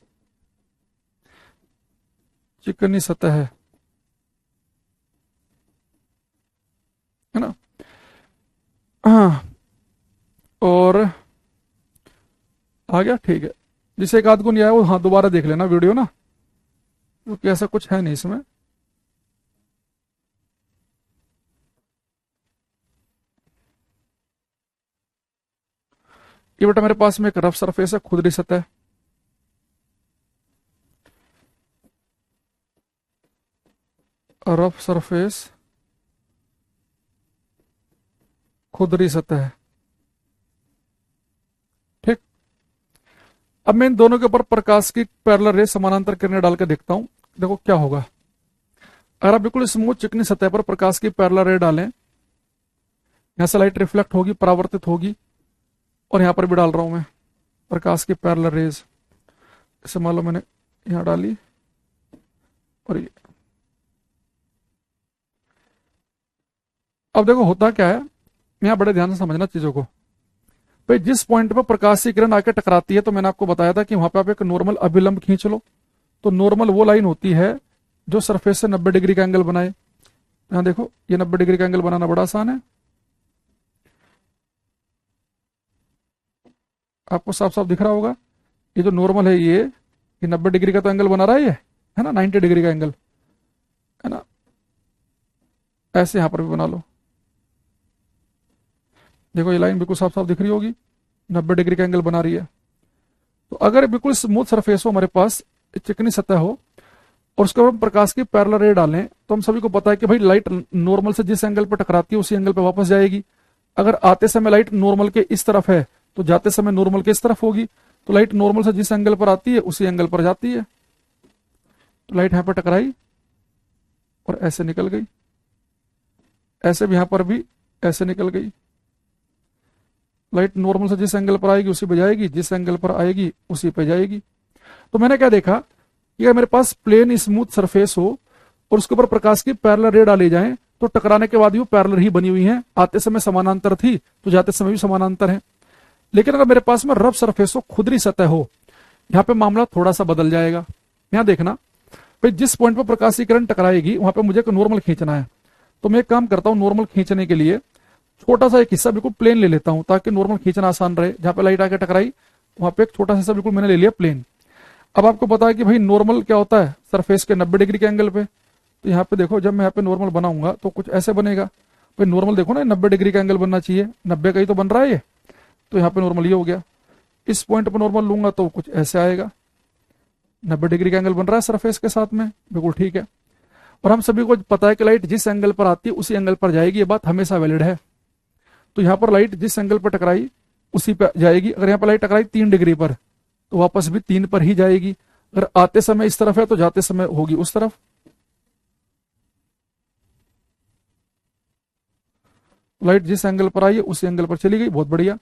चिकनी सतह है ना। हाँ, और आ गया, ठीक है। जिसे एक आध को नहीं आया वो हाँ दोबारा देख लेना वीडियो ना, क्योंकि ऐसा कुछ है नहीं इसमें। ये बेटा मेरे पास में एक रफ सरफेस है, खुदरी सतह, रफ सरफेस, खुदरी सतह है। ठीक, अब मैं इन दोनों के ऊपर प्रकाश की पैरेलल रे समानांतर किरणें डाल के देखता हूं, देखो क्या होगा। अगर आप बिल्कुल स्मूथ चिकनी सतह पर प्रकाश की पैरेलल रे डालें, यहां से लाइट रिफ्लेक्ट होगी, परावर्तित होगी, और यहां पर भी डाल रहा हूं मैं प्रकाश की पैरेलल रेज। इसे मान लो मैंने यहां डाली, और ये अब देखो होता क्या है, यहां बड़े ध्यान से समझना चीजों को। भाई जिस पॉइंट पर प्रकाश की किरण आके टकराती है, तो मैंने आपको बताया था कि वहां पे आप एक नॉर्मल अभिलंब खींच लो। तो नॉर्मल वो लाइन होती है जो सरफेस से 90 डिग्री का एंगल बनाए। यहां देखो, ये 90 डिग्री का एंगल बनाना बड़ा आसान है, आपको साफ साफ दिख रहा होगा। ये जो नॉर्मल है, ये 90 डिग्री का तो एंगल बना रहा है, ये है ना, 90 डिग्री का एंगल है ना। ऐसे यहां पर भी बना लो, देखो ये लाइन बिल्कुल साफ साफ दिख रही होगी, 90 डिग्री का एंगल बना रही है। तो अगर बिल्कुल स्मूथ सरफेस हो हमारे पास, चिकनी सतह हो, और उसके ऊपर हम प्रकाश की पैरेलल रे डालें, तो हम सभी को पता है कि भाई लाइट नॉर्मल से जिस एंगल पर टकराती है उसी एंगल पर वापस जाएगी। अगर आते समय लाइट नॉर्मल के इस तरफ है, तो जाते समय नॉर्मल के इस तरफ होगी। तो लाइट नॉर्मल से जिस एंगल पर आती है उसी एंगल पर जाती है। तो लाइट यहां पर टकराई और ऐसे निकल गई, ऐसे भी यहां पर भी ऐसे निकल गई। लाइट नॉर्मल से जिस एंगल पर आएगी उसी पे जाएगी, जिस एंगल पर आएगी उसी पे जाएगी। तो मैंने क्या देखा कि अगर मेरे पास प्लेन स्मूथ सरफेस हो और उसके ऊपर प्रकाश की पैरेलल रे डाली जाए, तो टकराने के बाद भी वो पैरेलल ही बनी हुई है। आते समय समानांतर थी, तो जाते समय भी समानांतर है। लेकिन अगर मेरे पास में रफ सरफेस हो, खुदरी सतह हो, यहाँ पे मामला थोड़ा सा बदल जाएगा। यहां देखना भाई, जिस पॉइंट पर प्रकाश की किरण टकराएगी वहां पे मुझे एक नॉर्मल खींचना है। तो मैं एक काम करता हूं, नॉर्मल खींचने के लिए छोटा सा एक हिस्सा बिल्कुल प्लेन ले लेता हूं, ताकि नॉर्मल खींचना आसान रहे। जहां पे लाइट आके टकराई वहां पे एक छोटा सा हिस्सा बिल्कुल मैंने ले लिया प्लेन। अब आपको पता है कि भाई नॉर्मल क्या होता है, सरफेस के 90 डिग्री के एंगल पे। तो यहाँ पे देखो, जब मैं यहाँ पे नॉर्मल बनाऊंगा तो कुछ ऐसे बनेगा। भाई नॉर्मल देखो ना, 90 डिग्री का एंगल बनना चाहिए, 90 का ही तो बन रहा है ये। तो यहाँ पे नॉर्मल ये हो गया। इस पॉइंट पर नॉर्मल लूंगा तो कुछ ऐसे आएगा, 90 डिग्री का एंगल बन रहा है सरफेस के साथ में, बिल्कुल ठीक है। और हम सभी को पता है कि लाइट जिस एंगल पर आती है उसी एंगल पर जाएगी, ये बात हमेशा वैलिड है। तो यहाँ पर लाइट जिस एंगल पर टकराई उसी पर जाएगी। अगर यहाँ पर लाइट टकराई 3 डिग्री पर, तो वापस भी 3 पर ही जाएगी। अगर आते समय इस तरफ है तो जाते समय होगी उस तरफ। लाइट जिस एंगल पर आई है उसी एंगल पर चली गई, बहुत बढ़िया।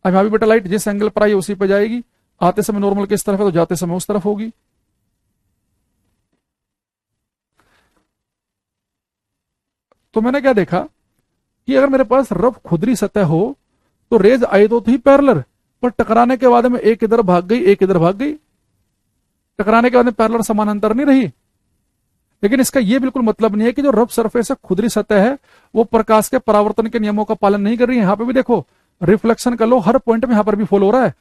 अब यहां भी बेटा लाइट जिस एंगल पर आई है उसी पर जाएगी। आते समय नॉर्मल किस तरफ है तो जाते समय उस तरफ होगी। तो मैंने क्या देखा कि अगर मेरे पास रफ खुदरी सतह हो तो रेज आई तो थी पैरेलल, पर टकराने के बाद में एक इधर भाग गई, एक इधर भाग गई। टकराने के बाद में पैरेलल समानांतर नहीं रही। लेकिन इसका यह बिल्कुल मतलब नहीं है कि जो रफ सरफेस है, खुदरी सतह है, वो प्रकाश के परावर्तन के नियमों का पालन नहीं कर रही है। यहां पे भी देखो, रिफ्लेक्शन का लो हर पॉइंट में यहां पर भी फॉलो हो रहा है।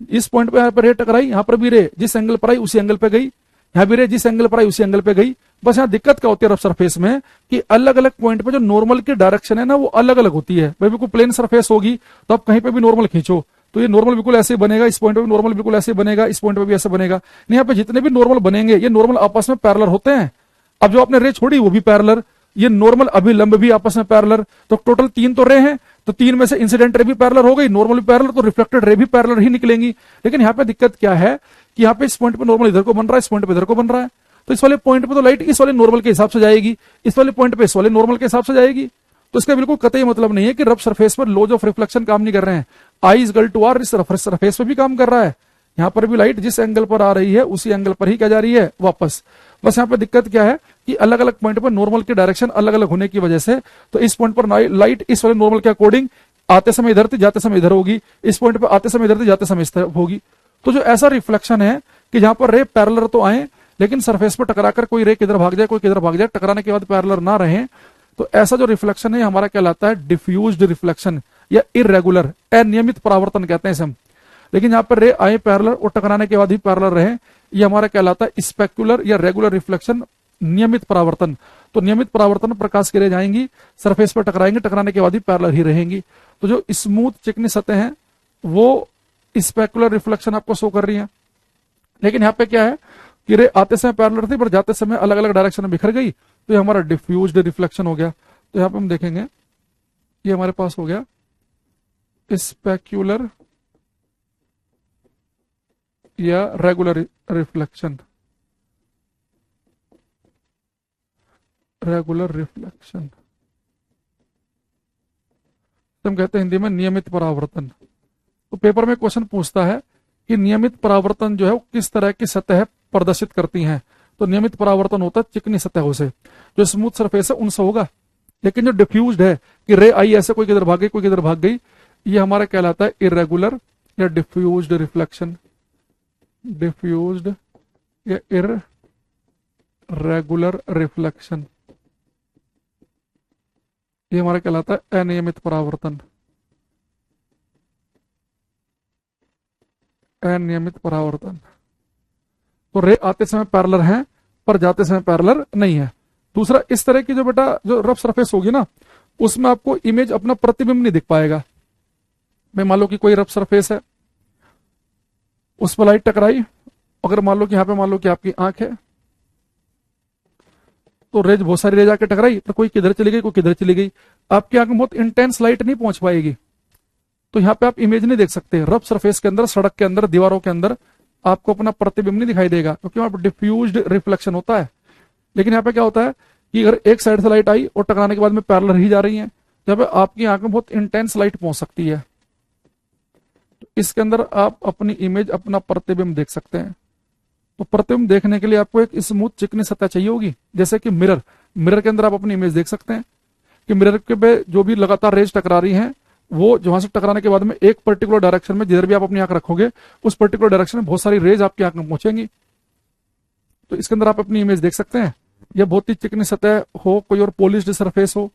इस पॉइंट पे यहाँ पर रे टकराई, यहां पर भी रे जिस एंगल पर आई उसी एंगल पे गई, यहां भी रे जिस एंगल पर आई उसी एंगल पे गई। बस यहाँ दिक्कत क्या होती है रफ सरफेस में, कि अलग अलग पॉइंट पे जो नॉर्मल की डायरेक्शन है ना, वो अलग अलग होती है। भाई बिल्कुल प्लेन सरफेस होगी तो आप कहीं पे भी नॉर्मल खींचो तो ये नॉर्मल बिल्कुल ऐसे बनेगा, इस पॉइंट पे भी नॉर्मल बिल्कुल ऐसे बनेगा, इस पॉइंट पे भी ऐसे बनेगा। यहाँ पे जितने भी नॉर्मल बनेंगे ये नॉर्मल आपस में पैरेलल होते हैं। अब जो आपने रे छोड़ी वो भी पैरेलल, ये नॉर्मल अभिलंब भी आपस में पैरेलल। तो टोटल 3 तो रे हैं, तो 3 में से इंसिडेंट रे भी पैरेलल हो गई, नॉर्मल भी पैरेलल, तो रिफ्लेक्टेड रे भी पैरेलल ही निकलेंगी। लेकिन यहाँ पे दिक्कत क्या है कि यहाँ पे इस पॉइंट पे नॉर्मल इधर को बन रहा है, इस पॉइंट पे इधर को बन रहा है। तो इस वाले पॉइंट पे तो लाइट इस वाले नॉर्मल के हिसाब से जाएगी, इस वाले पॉइंट पे इस वाले नॉर्मल के हिसाब से जाएगी। तो इसका बिल्कुल कतई मतलब नहीं है कि रफ सरफेस पर लॉज ऑफ रिफ्लेक्शन काम नहीं कर रहे हैं। I is equal to are इस रफ सरफेस पे भी काम कर रहा है। यहाँ पर भी लाइट जिस एंगल पर आ रही है उसी एंगल पर ही क्या जा रही है, वापस। बस यहाँ पे दिक्कत क्या है कि अलग अलग पॉइंट पर नॉर्मल की डायरेक्शन अलग अलग होने की वजह से, तो इस पॉइंट पर लाइट इस वाले नॉर्मल के अकॉर्डिंग आते समय इधर थी, जाते समय इधर होगी, इस पॉइंट पर आते समय इधर थी, जाते समय इस तरफ होगी। तो जो ऐसा रिफ्लेक्शन है कि जहां पर रे पैरेलल तो आए, लेकिन सरफेस पर टकराकर कोई रे किधर भाग जाए, कोई किधर भाग जाए, टकराने के बाद पैरेलल ना रहे, तो ऐसा जो रिफ्लेक्शन है हमारा कहलाता है डिफ्यूज्ड रिफ्लेक्शन या इरेगुलर, अनियमित परावर्तन कहते हैं इसे हम। लेकिन यहाँ पर रे आए पैरेलल और टकराने के बाद ही पैरेलल रहे, ये हमारा कहलाता है स्पेक्युलर या रेगुलर रिफ्लेक्शन, नियमित परावर्तन। तो नियमित परावर्तन प्रकाश की रे जाएंगी, सरफेस पर टकराएंगे, टकराने के बाद ही पैरेलल ही रहेंगी। तो जो स्मूथ चिकनी सतह है वो स्पेकुलर रिफ्लेक्शन आपको शो कर रही है। लेकिन यहाँ पे क्या है कि रे आते समय पैरेलल थी पर जाते समय अलग अलग डायरेक्शन में बिखर गई, तो ये हमारा डिफ्यूज्ड रिफ्लेक्शन हो गया। तो यहाँ पे हम देखेंगे ये हमारे पास हो गया स्पेक्युलर या रेगुलर रिफ्लेक्शन, रेगुलर रिफ्लेक्शन हम कहते हैं हिंदी में नियमित परावर्तन। तो पेपर में क्वेश्चन पूछता है कि नियमित परावर्तन जो है वो किस तरह की सतह प्रदर्शित करती हैं। तो नियमित परावर्तन होता है चिकनी सतहों से, जो स्मूथ सरफेस है उनसे होगा। लेकिन जो डिफ्यूज्ड है कि रे आई ऐसे कोई किधर भाग गई कोई किधर भाग गई, ये हमारा कहलाता है इरेगुलर या डिफ्यूज्ड रिफ्लेक्शन, डिफ्यूज्ड या इरेगुलर रिफ्लेक्शन, ये हमारा कहलाता है अनियमित परावर्तन, अनियमित परावर्तन। तो रे आते समय पैरेलल हैं पर जाते समय पैरेलल नहीं है। दूसरा, इस तरह की जो बेटा जो रफ सरफेस होगी ना, उसमें आपको इमेज अपना प्रतिबिंब नहीं दिख पाएगा। मैं मान लो कि कोई रफ सरफेस है, उस पर लाइट टकराई, अगर मान लो कि यहां पे मान लो कि आपकी आंख है, तो रेज बहुत सारी रेज आके टकराई, तो कोई किधर चली गई कोई किधर चली गई, आपकी आंख में बहुत इंटेंस लाइट नहीं पहुंच पाएगी, तो यहाँ पे आप इमेज नहीं देख सकते। रफ सरफेस के अंदर, सड़क के अंदर, दीवारों के अंदर आपको अपना प्रतिबिंब नहीं दिखाई देगा, क्योंकि वहां पर डिफ्यूज्ड रिफ्लेक्शन होता है। लेकिन यहाँ पे क्या होता है कि अगर एक साइड से लाइट आई और टकराने के बाद में पैरेलल ही जा रही है, तो यहाँ पे आपकी आंख में बहुत इंटेंस लाइट पहुंच सकती है, तो इसके अंदर आप अपनी इमेज, अपना प्रतिबिंब देख सकते हैं। तो प्रतिबिंब देखने के लिए आपको एक स्मूथ चिकनी सतह चाहिए होगी, जैसे कि मिरर, मिरर के अंदर आप अपनी इमेज देख सकते हैं कि मिरर के पे जो भी लगातार रेज टकरा रही हैं, वो जहां से टकराने के बाद में एक पर्टिकुलर डायरेक्शन में, जिधर भी आप अपनी आंख रखोगे उस पर्टिकुलर डायरेक्शन में बहुत सारी रेज आपकी आंख में पहुंचेंगी। तो इसके अंदर आप अपनी इमेज देख सकते हैं। यह बहुत ही चिकनी सतह हो, कोई और पॉलिश्ड सरफेस हो,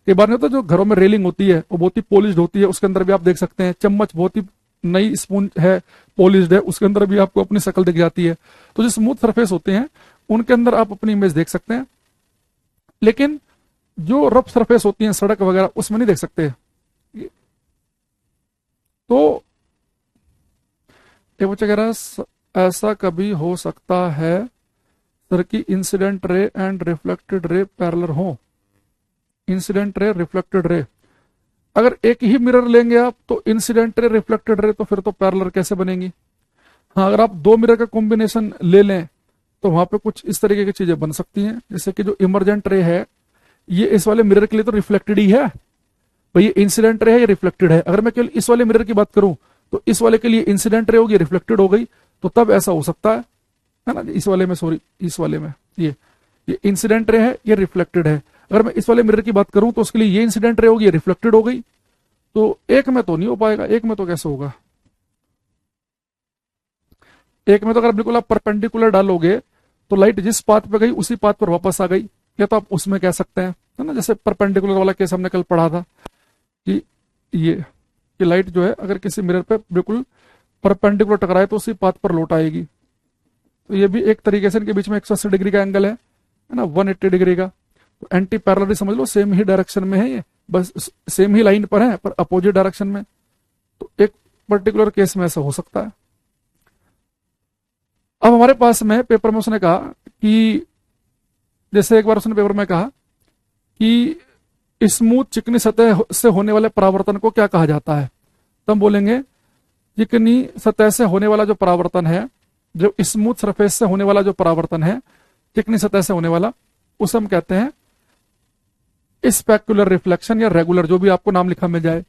कई बार नहीं होता जो घरों में रेलिंग होती है वो बहुत ही पॉलिश्ड होती है, उसके अंदर भी आप देख सकते हैं। चम्मच बहुत ही नई स्पून है, पॉलिश्ड है, उसके अंदर भी आपको अपनी शक्ल दिख जाती है। तो जो स्मूथ सरफेस होते हैं उनके अंदर आप अपनी इमेज देख सकते हैं, लेकिन जो रफ सरफेस होती है, सड़क वगैरह, उसमें नहीं देख सकते। तो ऐसा कभी हो सकता है सर कि incident ray and reflected ray parallel हो। इंसिडेंट रे, रिफ्लेक्टेड रे, अगर एक ही मिरर लेंगे आप तो इंसिडेंट रे, रिफ्लेक्टेड रे, तो फिर तो पैरेलल कैसे बनेंगी। हाँ, अगर आप दो मिरर का कॉम्बिनेशन ले लें तो वहां पे कुछ इस तरीके की चीजें बन सकती हैं, जैसे कि जो इमरजेंट रे है, ये इस वाले मिरर के लिए तो रिफ्लेक्टेड ही है भाई, ये इंसिडेंट रे है, ये रिफ्लेक्टेड है। अगर मैं केवल इस वाले मिरर की बात करूं तो इस वाले के लिए इंसिडेंट रे होगी, रिफ्लेक्टेड हो गई, तो तब ऐसा हो सकता है ना। इस वाले में, सॉरी, इस वाले में ये इंसिडेंट रे है, ये रिफ्लेक्टेड है। अगर मैं इस वाले मिरर की बात करूं तो उसके लिए ये इंसिडेंट रे होगी, ये रिफ्लेक्टेड हो गई, तो एक में तो नहीं हो पाएगा। एक में तो कैसे होगा, एक में तो अगर बिल्कुल आप परपेंडिकुलर डालोगे तो लाइट जिस पाथ पे गई उसी पाथ पर वापस आ गई, या तो आप उसमें कह सकते हैं, है ना। जैसे परपेंडिकुलर वाला केस हमने कल पढ़ा था कि ये कि लाइट जो है अगर किसी मिरर पे बिल्कुल परपेंडिकुलर टकराए तो उसी पाथ पर लौट आएगी। तो ये भी एक तरीके से इनके बीच में 180 डिग्री का एंगल है ना, 180 डिग्री का। तो एंटी पैरेलल समझ लो, सेम ही डायरेक्शन में है ये, बस सेम ही लाइन पर है पर अपोजिट डायरेक्शन में। तो एक पर्टिकुलर केस में ऐसा हो सकता है। अब हमारे पास में पेपर में उसने कहा कि, जैसे एक बार उसने पेपर में कहा कि स्मूथ चिकनी सतह से होने वाले परावर्तन को क्या कहा जाता है, तो हम बोलेंगे चिकनी सतह से होने वाला जो परावर्तन है, जो स्मूथ सरफेस से होने वाला जो परावर्तन है, चिकनी सतह से होने वाला, उसे हम कहते हैं स्पेक्युलर रिफ्लेक्शन या रेगुलर, जो भी आपको नाम लिखा मिल जाए।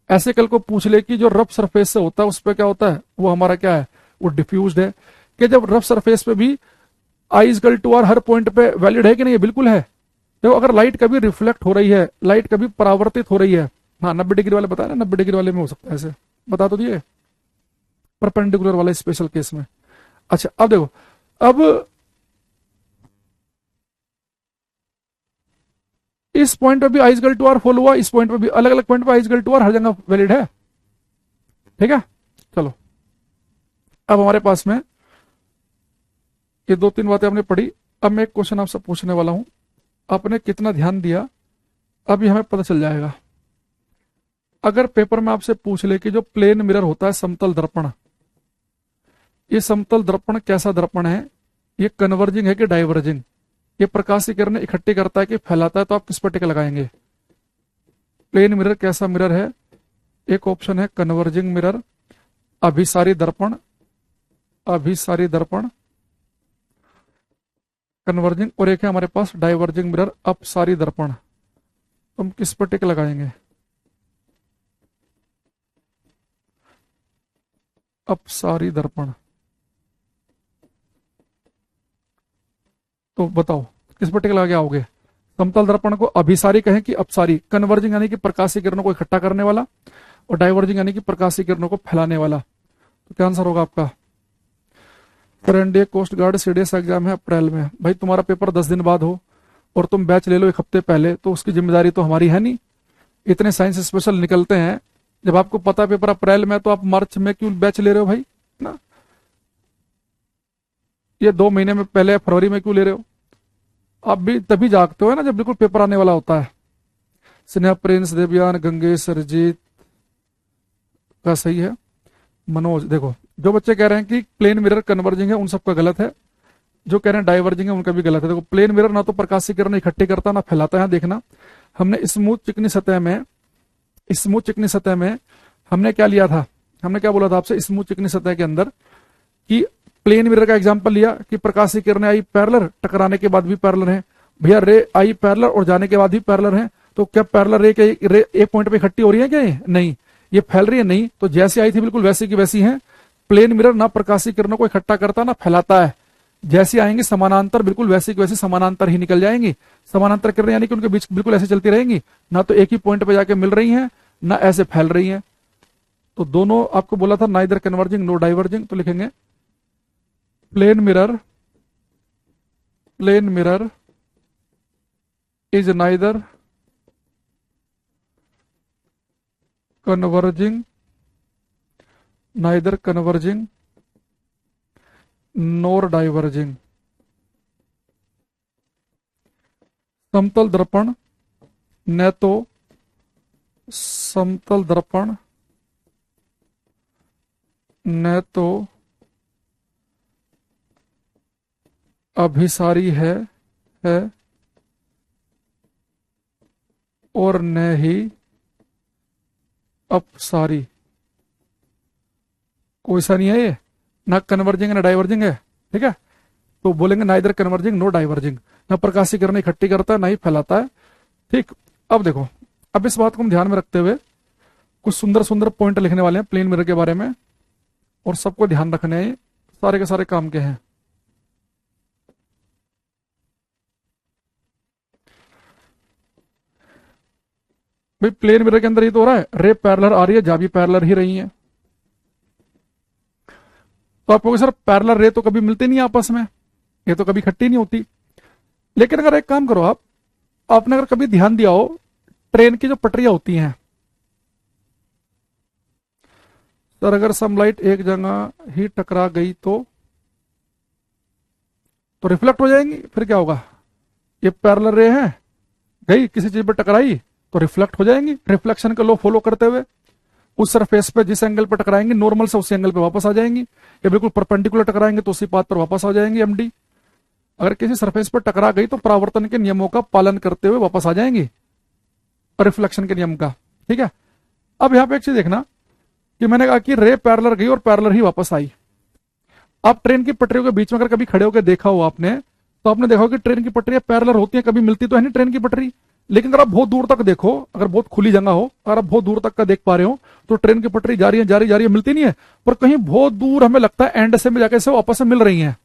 ऐसे कल को पूछ ले कि जो रफ सरफेस से होता है उस पर क्या होता है, वो हमारा क्या है, वो डिफ्यूज्ड है। कि जब रफ सरफेस पे भी आई इक्वल टू आर हर पॉइंट पे वैलिड है कि नहीं, बिल्कुल है। देखो, अगर लाइट कभी रिफ्लेक्ट हो रही है, लाइट कभी परावर्तित हो रही है, हाँ 90 डिग्री वाले बताया ना, 90 डिग्री वाले में हो सकता है, ऐसे बता तो दिए, परपेंडिकुलर वाले स्पेशल केस में। अच्छा, अब देखो, अब इस पॉइंट पे भी I equal to are follow हुआ, इस पॉइंट पे भी, अलग अलग पॉइंट पे आई इक्वल टू आर हर जगह वैलिड है, ठीक है। चलो, अब हमारे पास में ये दो तीन बातें हमने पढ़ी। अब मैं एक क्वेश्चन आपसे पूछने वाला हूं, आपने कितना ध्यान दिया अभी हमें पता चल जाएगा। अगर पेपर में आपसे पूछ ले कि जो प्लेन मिरर होता है, समतल दर्पण, ये समतल दर्पण कैसा दर्पण है, ये कन्वर्जिंग है कि डाइवर्जिंग, ये प्रकाश की किरणें इकट्ठी करता है कि फैलाता है, तो आप किस पर टिक लगाएंगे? प्लेन मिरर कैसा मिरर है? एक ऑप्शन है कन्वर्जिंग मिरर, अभिसारी दर्पण, अभिसारी दर्पण कन्वर्जिंग, और एक है हमारे पास डाइवर्जिंग मिरर, अपसारी दर्पण। तो हम किस पर टिक लगाएंगे? अपसारी दर्पण। तो बताओ किस पर टिक लगा के आओगे? समतल दर्पण को अभिसारी कहें कि अपसारी? कन्वर्जिंग यानी कि प्रकाश की किरणों को इकट्ठा करने वाला, और डाइवर्जिंग यानी कि प्रकाश की किरणों को फैलाने वाला। तो क्या आंसर होगा आपका? पर NDA coast guard CDS exam है अप्रैल में। भाई तुम्हारा पेपर 10 दिन बाद हो और तुम बैच ले लो 1 हफ्ते पहले, तो उसकी जिम्मेदारी तो हमारी है नहीं। इतने साइंस स्पेशल निकलते हैं, जब आपको पता है पेपर अप्रैल में, तो आप मार्च में क्यों बैच ले रहे हो भाई ना? ये 2 महीने में पहले फरवरी में क्यों ले रहे हो? आप भी तभी जागते हो ना जब बिल्कुल पेपर आने वाला होता है। स्नेहा, प्रिंस, देवयान, गंगेश, सरजीत का सही है। मनोज, देखो जो बच्चे कह रहे हैं कि प्लेन मिरर कन्वर्जिंग है, उन सबका गलत है। जो कह रहे हैं डाइवर्जिंग है, उनका भी गलत है। देखो प्लेन मिरर ना तो प्रकाश की किरण इकट्ठी करता ना फैलाता है। देखना, हमने स्मूथ चिकनी सतह में, स्मूथ चिकनी सतह में हमने क्या लिया था? हमने क्या बोला था आपसे स्मूथ चिकनी सतह के अंदर कि प्लेन मिरर का एग्जांपल लिया कि प्रकाश की किरणें आई पैरेलल, टकराने के बाद भी पैरेलल है। भैया रे आई पैरेलल और जाने के बाद भी पैरेलल है, तो क्या पैरेलल रे के रे एक पॉइंट पे इकट्ठी हो रही है क्या? नहीं, ये फैल रही है नहीं। तो जैसी आई थी बिल्कुल वैसी की वैसी है। प्लेन मिरर ना प्रकाश की किरणों को इकट्ठा करता ना फैलाता है। जैसी आएंगी समानांतर, बिल्कुल वैसी की वैसी समानांतर ही निकल जाएंगी। समानांतर किरणें यानी कि उनके बीच बिल्कुल ऐसे चलती रहेंगी, ना तो एक ही पॉइंट पे जाके मिल रही हैं, ना ऐसे फैल रही हैं। तो दोनों आपको बोला था नाइदर कन्वर्जिंग नो डाइवर्जिंग, तो लिखेंगे plane mirror, plane mirror is neither converging, neither converging nor diverging. समतल दर्पण न तो समतल दर्पण न तो अभिसारी है और न ही अपसारी। कोई सा नहीं है ये, ना कन्वर्जिंग है ना डाइवर्जिंग है। ठीक है, तो बोलेंगे नाइदर कन्वर्जिंग नो डाइवर्जिंग, ना प्रकाश की किरणें इकट्ठी करता है ना ही फैलाता है। ठीक, अब देखो, अब इस बात को हम ध्यान में रखते हुए कुछ सुंदर सुंदर पॉइंट लिखने वाले हैं प्लेन मिरर के बारे में, और सबको ध्यान रखने हैं, सारे के सारे काम के हैं। भाई प्लेन मिरर के अंदर ही तो हो रहा है, रे पैरेलल आ रही है, जा भी पैरेलल ही रही है। तो आप कहोगे सर पैरेलल रे तो कभी मिलती नहीं आपस में, ये तो कभी इकट्ठी नहीं होती। लेकिन अगर एक काम करो, आपने अगर कभी ध्यान दिया हो, ट्रेन की जो पटरियां होती हैं सर, अगर सनलाइट एक जगह ही टकरा गई तो रिफ्लेक्ट हो जाएंगी। फिर क्या होगा? ये पैरेलल रे है, गई किसी चीज पर टकराई तो रिफ्लेक्ट हो जाएंगी। रिफ्लेक्शन का लॉ फॉलो करते हुए उस सरफेस पे जिस एंगल पर टकराएंगे नॉर्मल से उसी एंगल पे वापस आ जाएंगी, या बिल्कुल परपेंडिकुलर टकराएंगे तो उसी पाथ पर वापस आ जाएंगी एमडी। अगर किसी सरफेस पर टकरा गई तो परावर्तन के नियमों का पालन करते हुए वापस आ जाएंगी, रिफ्लेक्शन के नियम का। ठीक है, अब यहां पे एक चीज देखना कि मैंने कहा कि रे पैरेलल गई और पैरेलल ही वापस आई। आप ट्रेन की पटरियों के बीच में अगर कभी खड़े होकर देखा हो आपने, तो आपने देखा हो कि ट्रेन की पटरियां पैरेलल होती हैं, कभी मिलती तो है नहीं ट्रेन की पटरी। लेकिन अगर आप बहुत दूर तक देखो, अगर बहुत खुली जगह हो, अगर आप बहुत दूर तक का देख पा रहे हो, तो ट्रेन की पटरी जा रही है जा रही है, मिलती नहीं है। पर कहीं बहुत दूर हमें लगता है एंड से में जाके से आपस में मिल रही हैं।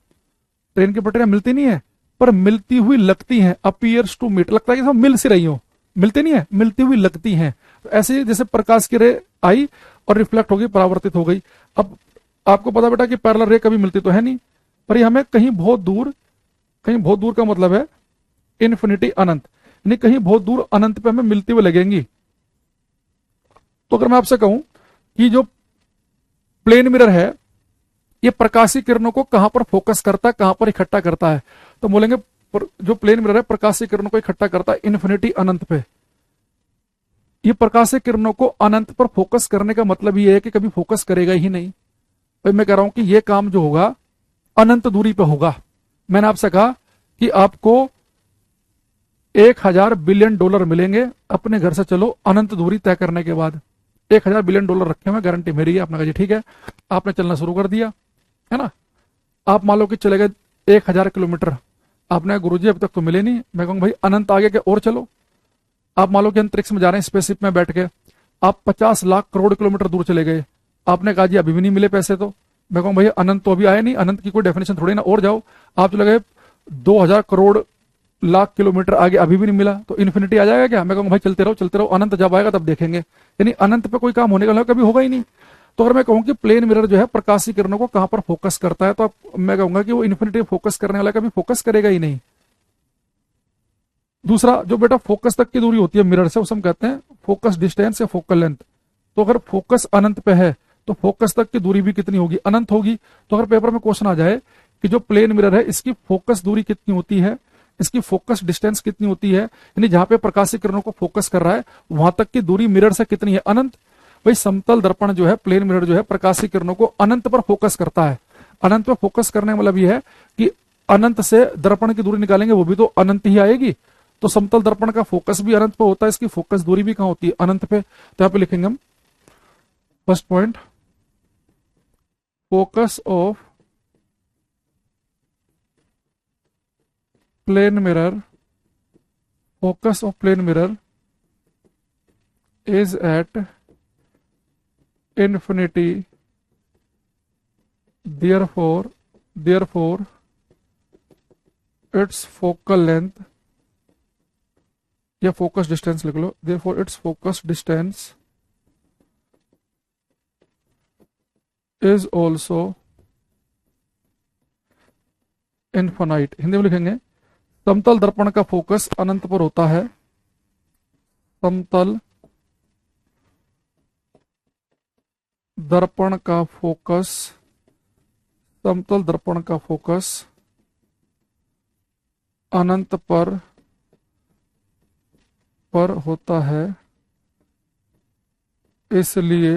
ट्रेन की पटरियां मिलती नहीं है, पर मिलती हुई लगती हैं। अपीयर्स टू मीट, लगता है कि सब मिल सी रही हो, मिलती नहीं है, मिलती हुई लगती हैं। तो ऐसे ही जैसे प्रकाश की रे आई और रिफ्लेक्ट हो गई, परावर्तित हो गई। अब आपको पता बेटा कि पैरेलल रे कभी मिलती तो है नहीं, पर ये हमें कहीं बहुत दूर का मतलब है इन्फिनिटी, अनंत, यानी कहीं बहुत दूर अनंत पे हमें मिलती हुई लगेंगी। तो अगर मैं आपसे कहूं कि जो प्लेन मिरर है ये प्रकाशी किरणों को कहां पर फोकस करता है, कहां पर इकट्ठा करता है, तो बोलेंगे जो प्लेन मिरर है प्रकाशी किरणों को इकट्ठा करता है इन्फिनिटी, अनंत पे। ये प्रकाशीय किरणों को अनंत पर फोकस करने का मतलब ये है कि कभी फोकस करेगा ही नहीं। भाई मैं कह रहा हूं कि ये काम जो होगा अनंत दूरी पे होगा। मैंने आपसे कहा कि आपको 1000 बिलियन डॉलर मिलेंगे अपने घर से चलो अनंत दूरी तय करने के बाद। 1000 बिलियन डॉलर रखे हुए, गारंटी मेरी है। आपने कहा जी ठीक है, आपने चलना शुरू कर दिया, है ना। आप मान लो कि चले गए 1000 किलोमीटर, आपने गुरुजी अभी तक तो मिले नहीं, मैं कहूंगा भाई अनंत आगे के और चलो। आप मान लो कि अंतरिक्ष में जा रहे हैं, स्पेसशिप में बैठ के, आप 50 लाख करोड़ किलोमीटर दूर चले गए, आपने कहा जी अभी भी नहीं मिले पैसे, तो मैं कहूँ भैया अनंत तो अभी आया नहीं, अनंत की कोई डेफिनेशन थोड़ी ना, और जाओ। आप चले गए 2000 करोड़ लाख किलोमीटर आगे, अभी भी नहीं मिला, तो इन्फिनिटी आ जाएगा क्या? मैं कहूँ भाई चलते रहो, अनंत जब आएगा तब देखेंगे। यानी अनंत पे कोई काम होने का कभी होगा ही नहीं। तो अगर मैं कहूँ कि प्लेन मिरर जो है प्रकाशीय किरणों को कहां पर फोकस करता है, तो मैं कहूंगा कि वो इन्फिनिटी फोकस करने वाला कभी फोकस करेगा ही नहीं। दूसरा, जो बेटा फोकस तक की दूरी होती है मिरर से, उसे हम कहते हैं फोकस डिस्टेंस या फोकल लेंथ। तो अगर फोकस अनंत पे है तो फोकस तक की दूरी भी कितनी होगी? अनंत होगी। तो अगर पेपर में क्वेश्चन आ जाए कि जो प्लेन मिरर है इसकी फोकस दूरी कितनी होती है, इसकी फोकस डिस्टेंस कितनी होती है, यानी जहां पे प्रकाशीय किरणों को फोकस कर रहा है वहां तक की दूरी मिरर से कितनी है? अनंत। भाई समतल दर्पण जो है, प्लेन मिरर जो है, प्रकाशीय किरणों को अनंत पर फोकस करता है। अनंत पर फोकस करने का मतलब यह है कि अनंत से दर्पण की दूरी निकालेंगे वो भी तो अनंत ही आएगी। तो समतल दर्पण का फोकस भी अनंत पे होता है, इसकी फोकस दूरी भी कहां होती है? अनंत पे। तो यहां पे लिखेंगे हम first point, focus of plane mirror, focus of plane mirror is at infinity, therefore its focal length या फोकस डिस्टेंस लिख लो, therefore its focus distance is also infinite। Hindi में लिखेंगे समतल दर्पण का फोकस अनंत पर होता है, समतल दर्पण का फोकस, समतल दर्पण का फोकस अनंत पर होता है, इसलिए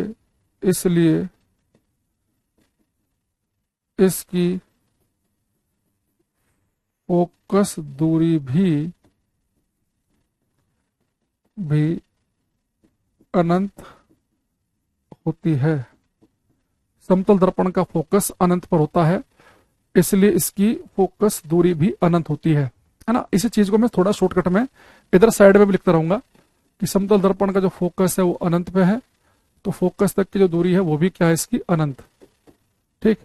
इसकी फोकस दूरी भी अनंत होती है। समतल दर्पण का फोकस अनंत पर होता है, इसलिए इसकी फोकस दूरी भी अनंत होती है ना। इसी चीज को मैं थोड़ा शॉर्टकट में इधर साइड में भी लिखता रहूंगा कि समतल दर्पण का जो फोकस है वो अनंत पे है, तो फोकस तक की जो दूरी है वो भी क्या है? इसकी अनंत। ठीक।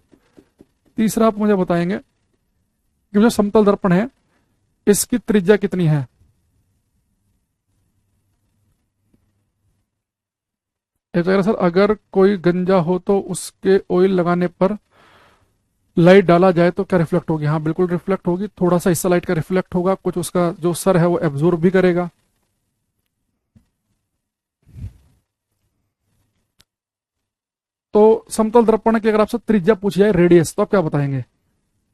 तीसरा आप मुझे बताएंगे कि जो समतल दर्पण है इसकी त्रिज्या कितनी है? सर अगर कोई गंजा हो तो उसके ऑयल लगाने पर लाइट डाला जाए तो क्या रिफ्लेक्ट होगी? हाँ बिल्कुल रिफ्लेक्ट होगी, थोड़ा सा हिस्सा लाइट का रिफ्लेक्ट होगा, कुछ उसका जो सर है वो एब्जॉर्ब भी करेगा। तो समतल दर्पण की अगर आपसे त्रिज्या पूछी जाए, रेडियस, तो आप क्या बताएंगे?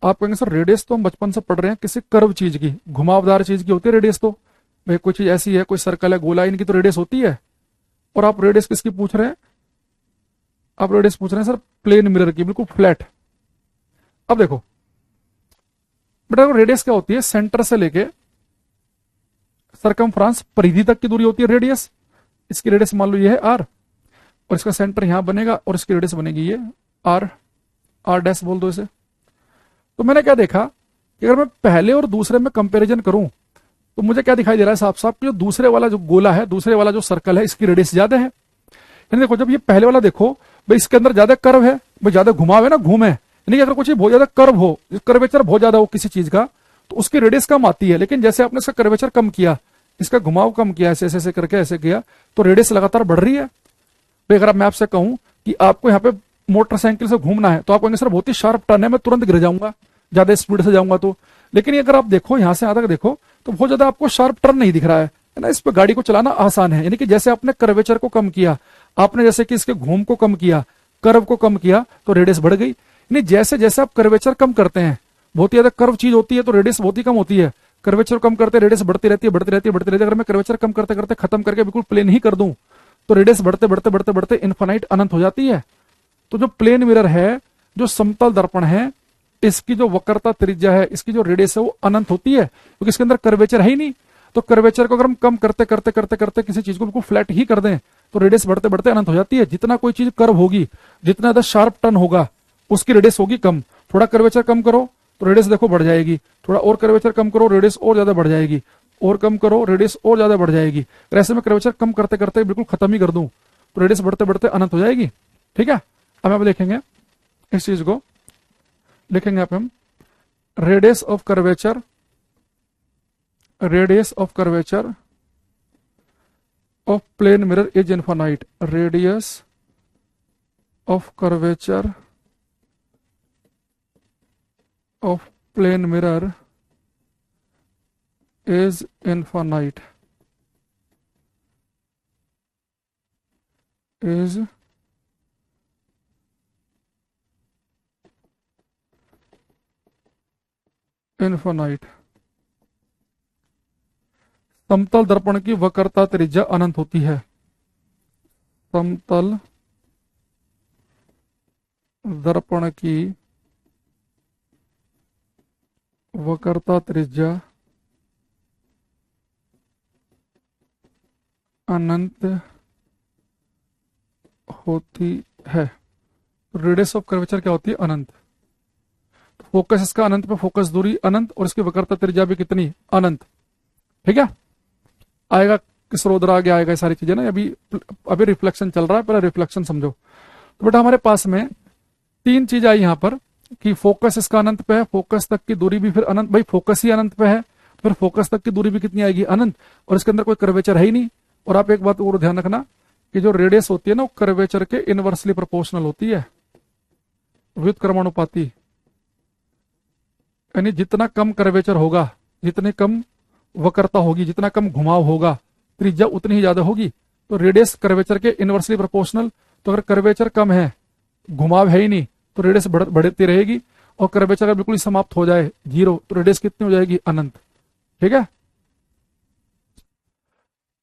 आप कहेंगे सर रेडियस तो हम बचपन से पढ़ रहे हैं, किसी कर्व चीज की, घुमावदार चीज की होती है रेडियस। तो भाई कोई चीज ऐसी है, कोई सर्कल है, गोला, इनकी तो रेडियस होती है। और आप रेडियस किसकी पूछ रहे हैं? आप रेडियस पूछ रहे हैं सर प्लेन मिरर की, बिल्कुल फ्लैट। अब देखो बेटा रेडियस क्या होती है? सेंटर से लेके सरकमफ्रांस, परिधि तक की दूरी होती है रेडियस। इसकी रेडियस मान लो ये है आर, और इसका सेंटर यहां बनेगा और इसकी रेडियस बनेगी ये आर डैश बोल दो इसे। तो मैंने क्या देखा कि अगर मैं पहले और दूसरे में कंपैरिजन करूं तो मुझे क्या दिखाई दे रहा है साफ साफ कि जो दूसरे वाला जो गोला है, दूसरे वाला जो सर्कल है, इसकी रेडियस ज्यादा है। यानी देखो जब ये पहले वाला देखो भाई इसके अंदर ज्यादा कर्व है, भाई ज्यादा घुमाव है ना, घूमे। यानी कि अगर कुछ बहुत ज्यादा कर्व हो, कर्वेचर बहुत ज्यादा हो किसी चीज का, तो उसकी रेडियस कम आती है। लेकिन जैसे आपने इसका कर्वेचर कम किया, इसका घुमाव कम किया, ऐसे ऐसे करके ऐसे किया, तो रेडियस लगातार बढ़ रही है। भाई अगर मैं आपसे कहूं कि आपको यहाँ पे मोटरसाइकिल से घूमना है तो आप कहेंगे सर बहुत ही शार्प टर्न है, मैं तुरंत गिर जाऊंगा ज्यादा स्पीड से जाऊंगा तो। लेकिन अगर आप देखो यहां से यहां तक देखो तो बहुत ज्यादा आपको शार्प टर्न नहीं दिख रहा है ना। इस पर गाड़ी को चलाना आसान है। यानी कि जैसे आपने कर्वेचर को कम किया, आपने जैसे कि इसके घूम को कम किया, कर्व को कम किया, तो रेडियस बढ़ गई। यानी जैसे जैसे आप कर्वेचर कम करते हैं, बहुत ही ज्यादा कर्व चीज होती है तो रेडियस बहुत ही कम होती है, कर्वेचर कम करते रेडियस बढ़ती रहती है, बढ़ती रहती है, बढ़ती रहती है। अगर मैं कर्वेचर कम करते करते खत्म करके बिल्कुल प्लेन ही कर दूं तो रेडियस बढ़ते बढ़ते बढ़ते बढ़ते इन्फिनाइट अनंत हो जाती है। तो जो प्लेन मिरर है, जो समतल दर्पण है, इसकी जो वक्रता त्रिज्या है, इसकी जो रेडियस है वो अनंत होती है, क्योंकि इसके अंदर कर्वेचर है ही नहीं। तो कर्वेचर को अगर हम कम करते करते करते करते किसी चीज को बिल्कुल फ्लैट ही कर दें तो रेडियस बढ़ते बढ़ते अनंत हो जाती है। जितना कोई चीज कर्व होगी, जितना ज्यादा शार्प टर्न होगा, उसकी रेडियस होगी कम। थोड़ा कर्वेचर कम करो तो रेडियस देखो बढ़ जाएगी, थोड़ा और कर्वेचर कम करो रेडियस और ज्यादा बढ़ जाएगी, और कम करो रेडियस और ज्यादा बढ़ जाएगी। तो ऐसे में कर्वेचर कम करते करते बिल्कुल खत्म ही कर दूं तो रेडियस बढ़ते बढ़ते अनंत हो जाएगी। ठीक है, अब आप देखेंगे इस चीज को, लिखेंगे आप हम radius of curvature, radius of curvature of plane mirror is infinite. Radius of curvature of plane mirror is infinite. Is infinite. समतल दर्पण की वक्रता त्रिज्या अनंत होती है। समतल दर्पण की वक्रता त्रिज्या अनंत होती है। रेडियस ऑफ कर्वेचर क्या होती है? अनंत। फोकस इसका अनंत पे, फोकस दूरी अनंत, और इसकी वक्रता त्रिज्या भी कितनी? अनंत। ठीक है, आएगा स्रोत आगे आएगा, सारी चीजें ना। अभी रिफ्लेक्शन चल रहा है, पहले रिफ्लेक्शन समझो। तो बेटा हमारे पास में तीन चीज आई यहां पर कि फोकस इसका अनंत पे है, फोकस तक की दूरी भी फिर अनंत। भाई फोकस ही अनंत पे है, फिर फोकस तक की दूरी भी कितनी आएगी? अनंत। और इसके अंदर कोई कर्वेचर है ही नहीं। और आप एक बात और ध्यान रखना कि जो रेडियस होती है ना, वो कर्वेचर के इनवर्सली प्रोपोर्शनल होती है, व्युत्क्रमानुपाती। यानी जितना कम कर्वेचर होगा, जितने कम वक्रता होगी, जितना कम घुमाव होगा, त्रिज्या उतनी ही ज्यादा होगी। तो रेडियस कर्वेचर के इनवर्सली प्रोपोर्शनल। तो अगर कर्वेचर कम है, घुमाव है ही नहीं, तो रेडियस बढ़ती रहेगी। और कर्वेचर अगर बिल्कुल समाप्त हो जाए, जीरो, तो रेडियस कितनी हो जाएगी? अनंत। ठीक है,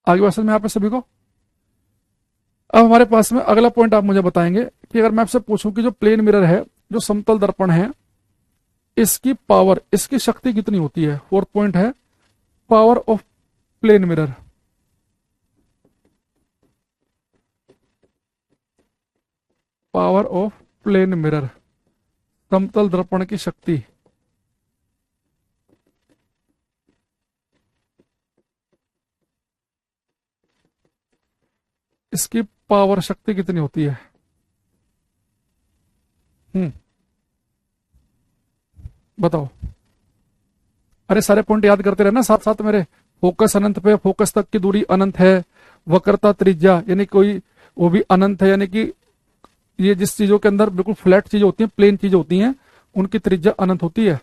आगे बात में आप सभी को। अब हमारे पास में अगला पॉइंट आप मुझे बताएंगे कि अगर मैं आपसे पूछूं कि जो प्लेन मिरर है, जो समतल दर्पण है, इसकी पावर, इसकी शक्ति कितनी होती है? फोर्थ पॉइंट है power of plane mirror. Power of plane mirror, समतल दर्पण की शक्ति। इसकी पावर शक्ति कितनी होती है? बताओ। अरे सारे पॉइंट याद करते रहना साथ साथ मेरे। फोकस अनंत पे, फोकस तक की दूरी अनंत है, वक्रता त्रिज्या यानी कोई वो भी अनंत है। यानी कि ये जिस चीजों के अंदर बिल्कुल फ्लैट चीजें होती हैं, प्लेन चीजें होती हैं, उनकी त्रिज्या अनंत होती है।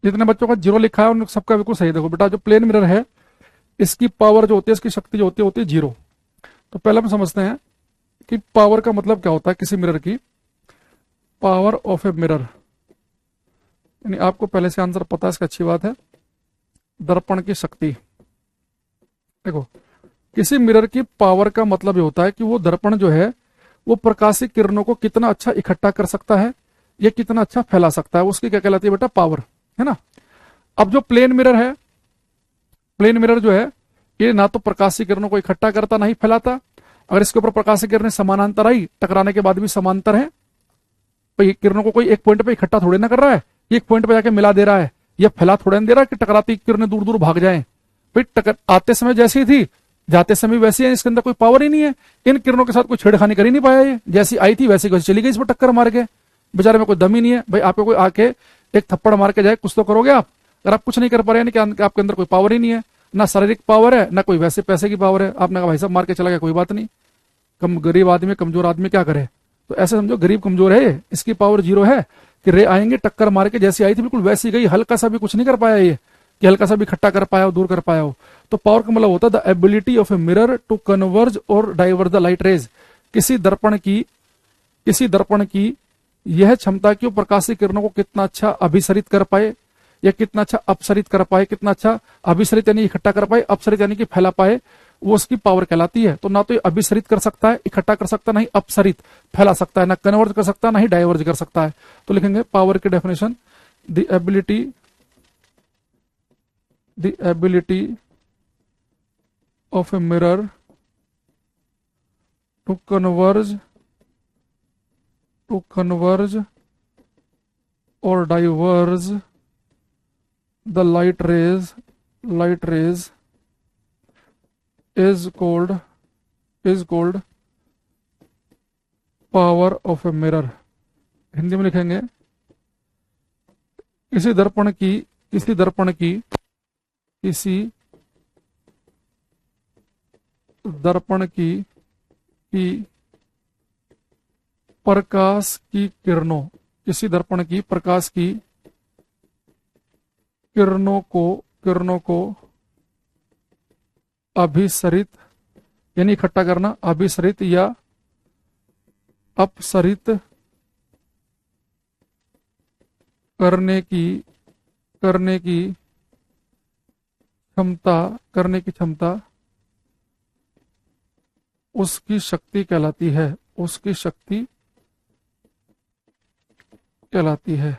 जितने बच्चों का जीरो लिखा है उन सबका बिल्कुल सही। देखो बेटा, जो प्लेन मिरर है, इसकी पावर जो होती है, इसकी शक्ति जो होती है जीरो। तो पहले हम समझते हैं कि पावर का मतलब क्या होता है किसी मिरर की। पावर ऑफ ए मिरर, यानी आपको पहले से आंसर पता है, इसका अच्छी बात है। दर्पण की शक्ति। देखो, किसी मिरर की पावर का मतलब ये होता है कि वो दर्पण जो है वो प्रकाशित किरणों को कितना अच्छा इकट्ठा कर सकता है, ये कितना अच्छा फैला सकता है, उसकी क्या कहलाती है बेटा? पावर, है ना। अब जो प्लेन मिरर है, प्लेन मिरर जो है ये ना तो प्रकाशीय किरणों को इकट्ठा करता ना ही फैलाता। अगर इसके ऊपर प्रकाशीय किरणें समानांतर आई, टकराने के बाद भी समांतर है, तो ये किरणों को कोई एक पॉइंट पे इकट्ठा थोड़े ना कर रहा है, एक पॉइंट पे जाके मिला दे रहा है, या फैला थोड़े ना दे रहा है कि टकराती किरणें दूर दूर भाग जाएं। भाई आते समय जैसी थी जाते समय वैसी है, इसके अंदर कोई पावर ही नहीं है। इन किरणों के साथ कोई छेड़खानी कर ही नहीं पाया, ये जैसी आई थी वैसी वैसी चली गई, इस पर टक्कर मार के। बेचारे में कोई दम ही नहीं है। भाई आपको कोई आके एक थप्पड़ मार के जाए, कुछ तो करोगे आप। अगर आप कुछ नहीं कर पा रहे हैं कि आपके अंदर कोई पावर ही नहीं है, ना शारीरिक पावर है ना कोई वैसे पैसे की पावर है। आपने कहा भाई साहब मार के चला गया, कोई बात नहीं, गरीब आदमी कमजोर आदमी क्या करे। तो ऐसे समझो गरीब कमजोर है, इसकी पावर जीरो है कि रे आएंगे टक्कर मार के जैसी आई थी बिल्कुल वैसी गई, हल्का सा भी कुछ नहीं कर पाया ये, कि हल्का सा भी इकट्ठा कर पाया हो, दूर कर पाया हो। तो पावर का मतलब होता है the ability of a mirror to converge और डाइवर्ज द लाइट रेज। किसी दर्पण की यह क्षमता कि वो प्रकाशीय किरणों को कितना अच्छा अभिसरित कर पाए, या कितना अच्छा अपसरित कर पाए, कितना अच्छा अभिसरित यानी इकट्ठा कर पाए, अपसरित यानी कि फैला पाए, वो उसकी पावर कहलाती है। तो ना तो ये अभिसरित कर सकता है, इकट्ठा कर सकता है, ना ही अपसरित फैला सकता है, ना कन्वर्ज कर सकता है, ना ही डाइवर्ज कर सकता है। तो लिखेंगे पावर की definition, the ability of a mirror to converge और diverge the light rays is called power of a mirror। Hindi में लिखेंगे किसी दर्पण की प्रकाश की किरणों को अभिसरित यानी इकट्ठा करना, अभिसरित या अपसरित करने की क्षमता उसकी शक्ति कहलाती है।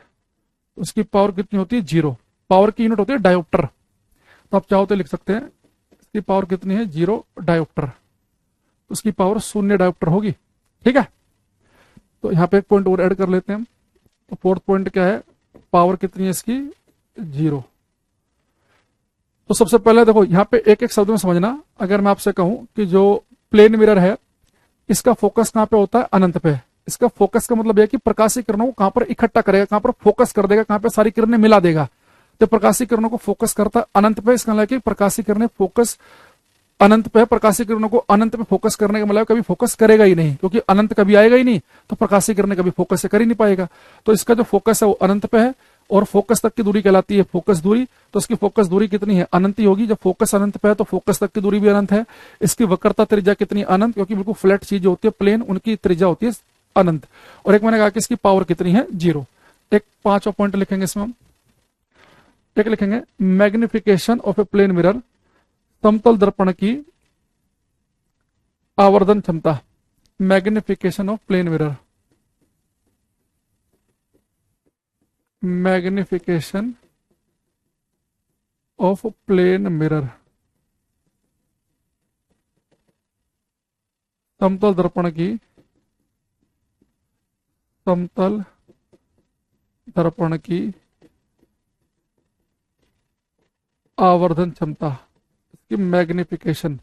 उसकी पावर कितनी होती है? 0। पावर की यूनिट होती है डायोप्टर। तो आप चाहो तो लिख सकते हैं इसकी पावर कितनी है? 0 डायोप्टर। उसकी पावर 0 डायोप्टर होगी। ठीक है, तो यहाँ पे एक पॉइंट और ऐड कर लेते हैं हम। तो फोर्थ पॉइंट क्या है? पावर कितनी है इसकी? 0। तो सबसे पहले देखो यहाँ पे एक एक शब्द में समझना। अगर मैं आपसे कहूं कि जो प्लेन मिरर है इसका फोकस कहां पे होता है? अनंत पे। इसका फोकस का मतलब यह कि प्रकाशीय किरणों को कहां पर इकट्ठा करेगा, कहां पर फोकस कर देगा, कहां पे सारी किरणें मिला देगा। तो प्रकाशीय किरणों को फोकस करता है अनंत पे। इसका मतलब प्रकाशीय किरणें फोकस अनंत पे। प्रकाशीय किरणों को अनंत पे फोकस करने का मतलब कभी फोकस करेगा ही नहीं, क्योंकि अनंत कभी आएगा ही नहीं, तो प्रकाशीय किरणें कभी फोकस से कर ही नहीं पाएगा। तो इसका जो फोकस है वो अनंत पे है, और फोकस तक की दूरी कहलाती है फोकस दूरी। तो इसकी फोकस दूरी कितनी है? अनंत ही होगी। जब फोकस अनंत पे है तो फोकस तक की दूरी भी अनंत है। इसकी वक्रता त्रिज्या कितनी? अनंत, क्योंकि बिल्कुल फ्लैट चीज होती है प्लेन, उनकी त्रिज्या होती है अनंत। और एक मैंने कहा कि इसकी पावर कितनी है? 0। एक 5वां पॉइंट लिखेंगे इसमें हम। एक लिखेंगे magnification of a plane mirror, समतल दर्पण की आवर्धन क्षमता। Magnification of plane mirror, magnification of plane mirror, समतल दर्पण की आवर्धन क्षमता, इसकी मैग्निफिकेशन।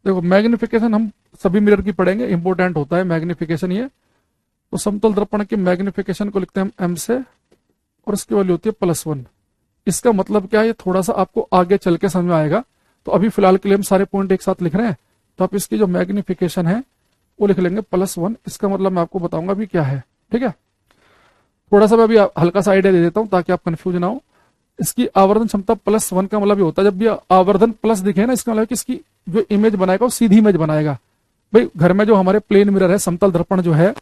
देखो मैग्निफिकेशन हम सभी मिरर की पढ़ेंगे, इंपॉर्टेंट होता है मैग्निफिकेशन ये। तो समतल दर्पण की मैग्निफिकेशन को लिखते हैं हम m से, और इसकी वैल्यू होती है +1। इसका मतलब क्या है ये थोड़ा सा आपको आगे चल के समझ में आएगा। तो अभी फिलहाल के लिए हम सारे पॉइंट एक साथ लिख रहे हैं, तो आप इसकी जो मैग्निफिकेशन है वो लिख लेंगे +1। इसका मतलब मैं आपको बताऊंगा अभी क्या है। ठीक है, थोड़ा सा मैं अभी हल्का सा आइडिया दे देता हूं ताकि आप कंफ्यूज ना हो। इसकी आवर्धन क्षमता +1 का मतलब ये होता है जब भी आवर्धन प्लस दिखे ना, इसका मतलब कि इसकी जो इमेज बनाएगा वो सीधी इमेज बनाएगा। भाई घर में जो हमारे प्लेन मिरर है, समतल दर्पण जो है,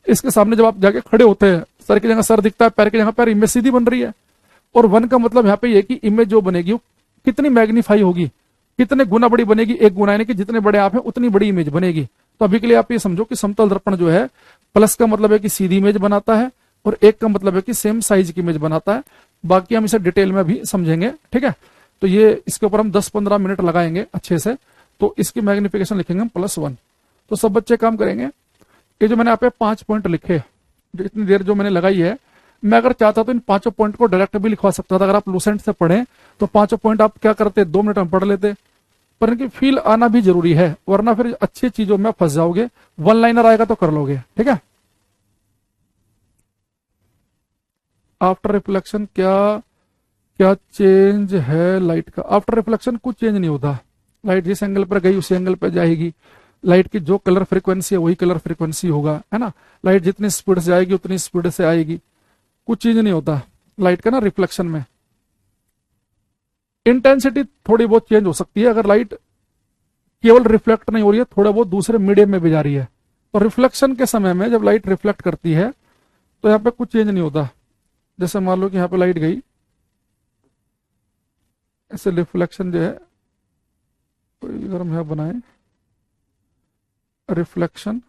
इसके सामने जब आप जाके खड़े होते हैं, सर की जगह सर दिखता है, पैर की जगह पैर, इमेज सीधी बन रही है। और 1 का मतलब यहाँ पे ये कि इमेज जो बनेगी वो कितनी मैग्नीफाई होगी, कितने गुना बड़ी बनेगी। 1 गुना यानी कि जितने बड़े आप हैं उतनी बड़ी इमेज बनेगी। तो अभी के लिए आप ये समझो कि समतल दर्पण जो है प्लस का मतलब है कि सीधी इमेज बनाता है, और 1 का मतलब है कि सेम साइज की इमेज बनाता है। बाकी हम इसे डिटेल में भी समझेंगे। ठीक है, तो ये इसके ऊपर हम 10-15 मिनट लगाएंगे अच्छे से, तो इसकी मैग्निफिकेशन लिखेंगे हम +1। तो सब बच्चे काम करेंगे। ये जो मैंने यहाँ पे 5 पॉइंट लिखे, जो इतनी देर जो मैंने लगाई है, मैं अगर चाहता तो इन 5 पॉइंट को डायरेक्ट भी लिखवा सकता था। अगर आप लूसेंट से पढ़ें तो 5 पॉइंट आप क्या करते, 2 मिनट में पढ़ लेते, पर इनकी फील आना भी जरूरी है, वरना फिर अच्छी चीजों में फंस जाओगे। वन लाइनर आएगा तो कर लोगे, ठीक है। आफ्टर रिफ्लेक्शन क्या क्या चेंज है लाइट का? आफ्टर रिफ्लेक्शन कुछ चेंज नहीं होता। लाइट जिस एंगल पर गई उसी एंगल पर जाएगी। लाइट की जो कलर फ्रीक्वेंसी है वही कलर फ्रीक्वेंसी होगा, है ना। लाइट जितनी स्पीड से आएगी उतनी स्पीड से आएगी, कुछ चेंज नहीं होता लाइट का ना रिफ्लेक्शन में। इंटेंसिटी थोड़ी बहुत चेंज हो सकती है अगर लाइट केवल रिफ्लेक्ट नहीं हो रही है, थोड़ा बहुत दूसरे मीडियम में भी जा रही है। तो रिफ्लेक्शन के समय में जब लाइट रिफ्लेक्ट करती है तो यहाँ पे कुछ चेंज नहीं होता। जैसे मान लो कि यहाँ पे लाइट गई, ऐसे रिफ्लेक्शन जो है, अगर हम यहाँ बनाए रिफ्लेक्शन,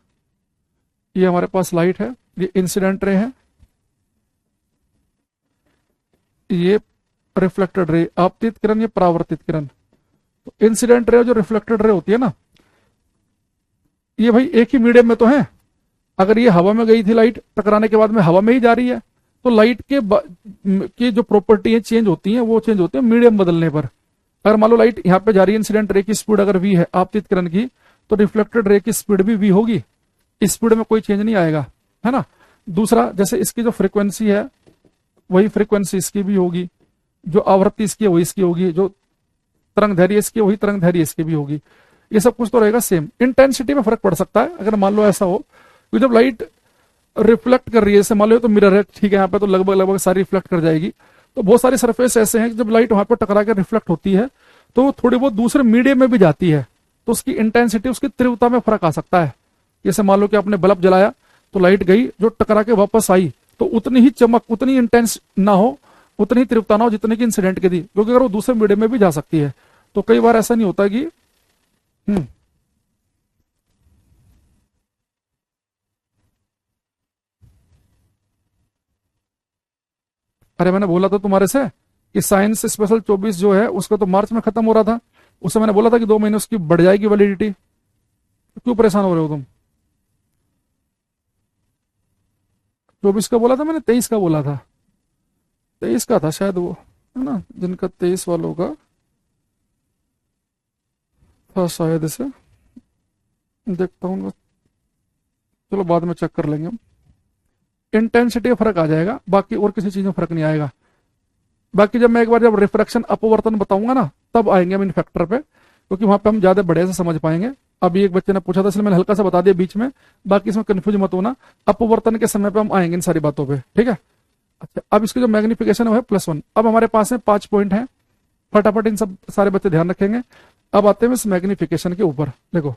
ये हमारे पास लाइट है, ये इंसिडेंट रे है, ये रिफ्लेक्टेड रे, आपतित किरण, ये परावर्तित किरण। तो इंसिडेंट रे जो रिफ्लेक्टेड रे होती है ना, ये भाई एक ही मीडियम में तो है। अगर ये हवा में गई थी लाइट, टकराने के बाद में हवा में ही जा रही है, तो लाइट की जो प्रॉपर्टी है चेंज होती है, वो चेंज होती है मीडियम बदलने पर। अगर मान लो लाइट यहाँ पे जा रही है, इंसिडेंट रे की स्पीड अगर v है आपतित किरण की, तो रिफ्लेक्टेड रे की स्पीड भी v होगी, स्पीड में कोई चेंज नहीं आएगा, है ना। दूसरा, जैसे इसकी जो फ्रीक्वेंसी है वही फ्रीक्वेंसी इसकी भी होगी, जो आवृत्ति इसकी है वही इसकी होगी, जो तरंग धैर्य इसकी वही तरंग धैर्य इसकी भी होगी। ये सब कुछ तो रहेगा सेम। इंटेंसिटी में फर्क पड़ सकता है अगर मान लो ऐसा हो कि जब लाइट रिफ्लेक्ट कर रही है, जैसे मान लो तो मिरर है, ठीक है, यहाँ पे तो लगभग लगभग सारी रिफ्लेक्ट कर जाएगी। तो बहुत सारे सरफेस ऐसे हैं कि जब लाइट वहां पर टकरा कर रिफ्लेक्ट होती है तो थोड़ी बहुत दूसरे मीडियम में भी जाती है, तो उसकी इंटेंसिटी, उसकी तीव्रता में फर्क आ सकता है। जैसे मान लो कि आपने बल्ब जलाया तो लाइट गई, जो टकरा के वापस आई तो उतनी ही चमक, उतनी इंटेंस ना हो, उतनी ही तीव्रता ना हो जितनी की इंसिडेंट की थी, क्योंकि अगर वो दूसरे मीडियम में भी जा सकती है। तो कई बार ऐसा नहीं होता कि अरे मैंने बोला था तुम्हारे से कि साइंस स्पेशल 24 जो है उसका तो मार्च में खत्म हो रहा था, उससे मैंने बोला था कि 2 महीने उसकी बढ़ जाएगी वैलिडिटी। क्यों परेशान हो रहे हो तुम? 24 का बोला था मैंने, 23 का बोला था, 23 का था शायद वो, है ना, जिनका 23 वालों का था शायद से, देखता हूँ, चलो बाद में चेक कर लेंगे हम। इंटेंसिटी का फर्क आ जाएगा, बाकी और किसी चीज में फर्क नहीं आएगा। बाकी जब मैं एक बार जब रिफ्रैक्शन अपवर्तन बताऊंगा ना, तब आएंगे हम इन फैक्टर पे, क्योंकि वहां पे हम ज्यादा बढ़िया से समझ पाएंगे। अभी एक बच्चे ने पूछा था इसलिए मैंने हल्का सा बता दिया बीच में, बाकी इसमें कंफ्यूज मत होना। अपवर्तन के समय पे हम आएंगे इन सारी बातों पे, ठीक है। अच्छा, अब इसकी जो मैग्निफिकेशन है वो है +1। अब हमारे पास में 5 पॉइंट है, फटाफट इन सब सारे बच्चे ध्यान रखेंगे। अब आते हैं इस मैग्निफिकेशन के ऊपर, देखो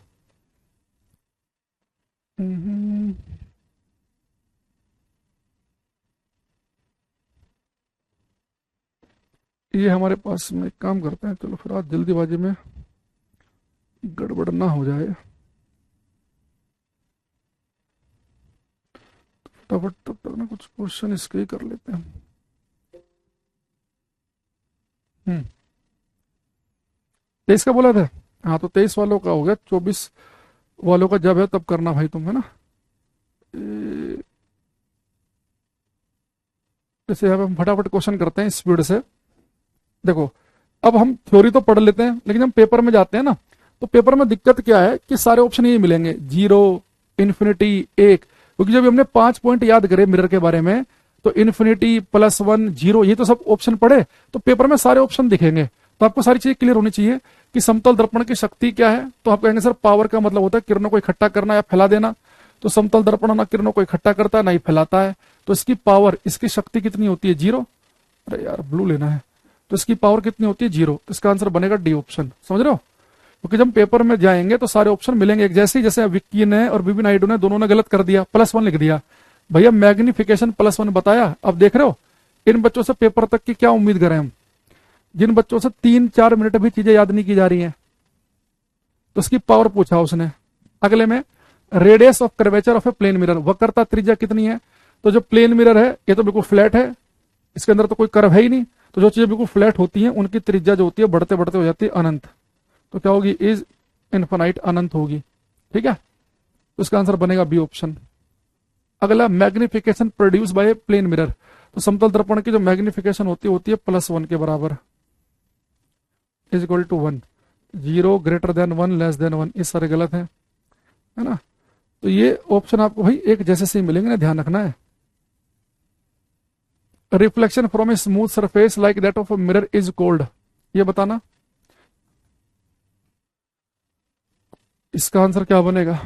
ये हमारे पास में एक काम करते हैं, चलो फिर आज जल्दीबाजी में गड़बड़ ना हो जाए, फटाफट तब तक ना कुछ क्वेश्चन इसके ही कर लेते हैं। 23 का बोला था, हाँ तो 23 वालों का हो गया, 24 वालों का जब है तब करना भाई तुम, है ना। जैसे अब हम फटाफट क्वेश्चन करते हैं स्पीड से। देखो, अब हम थ्योरी तो पढ़ लेते हैं, लेकिन हम पेपर में जाते हैं ना, तो पेपर में दिक्कत क्या है कि सारे ऑप्शन ये मिलेंगे, 0, इन्फिनिटी, 1। क्योंकि जब हमने 5 पॉइंट याद करे मिरर के बारे में, तो इन्फिनिटी, +1, 0, ये तो सब ऑप्शन पढ़े, तो पेपर में सारे ऑप्शन दिखेंगे। तो आपको सारी चीजें क्लियर होनी चाहिए कि समतल दर्पण की शक्ति क्या है। तो आप कहेंगे सर पावर का मतलब होता है किरणों को इकट्ठा करना या फैला देना, तो समतल दर्पण ना किरणों को इकट्ठा करता है ना ही फैलाता है। तो इसकी पावर, इसकी शक्ति कितनी होती है? 0। अरे यार ब्लू लेना है, तो इसकी पावर कितनी होती है? 0। तो इसका आंसर बनेगा डी ऑप्शन, समझ रहे हो। क्योंकि जब पेपर में जाएंगे तो सारे ऑप्शन मिलेंगे एक जैसे ही। जैसे विक्की ने और बीबी नायडू ने, दोनों ने गलत कर दिया, +1 लिख दिया। भैया मैग्निफिकेशन +1 बताया। अब देख रहे हो इन बच्चों से पेपर तक की क्या उम्मीद करें हम, जिन बच्चों से 3-4 मिनट भी चीजें याद नहीं की जा रही हैं। तो उसकी पावर पूछा उसने। अगले में radius of curvature of a plane mirror, वक्रता त्रिज्या कितनी है। तो जो प्लेन मिरर है ये तो बिल्कुल फ्लैट है, इसके अंदर तो कोई कर्व है ही नहीं, तो जो चीजें बिल्कुल फ्लैट होती हैं उनकी त्रिज्या जो होती है बढ़ते बढ़ते हो जाती है अनंत। तो क्या होगी, इज इन्फिनाइट, अनंत होगी। ठीक है, तो इसका आंसर बनेगा बी ऑप्शन। अगला, magnification produce by plane mirror. तो समतल दर्पण की जो मैग्निफिकेशन होती है +1 के बराबर, is equal to 1, 0 greater than 1 less than 1, ये सारे गलत है ना। तो ये ऑप्शन आपको भाई एक जैसे से ही मिलेंगे ना, ध्यान रखना है। Reflection from a smooth surface like that of a mirror is cold, ये बताना। इसका आंसर क्या बनेगा?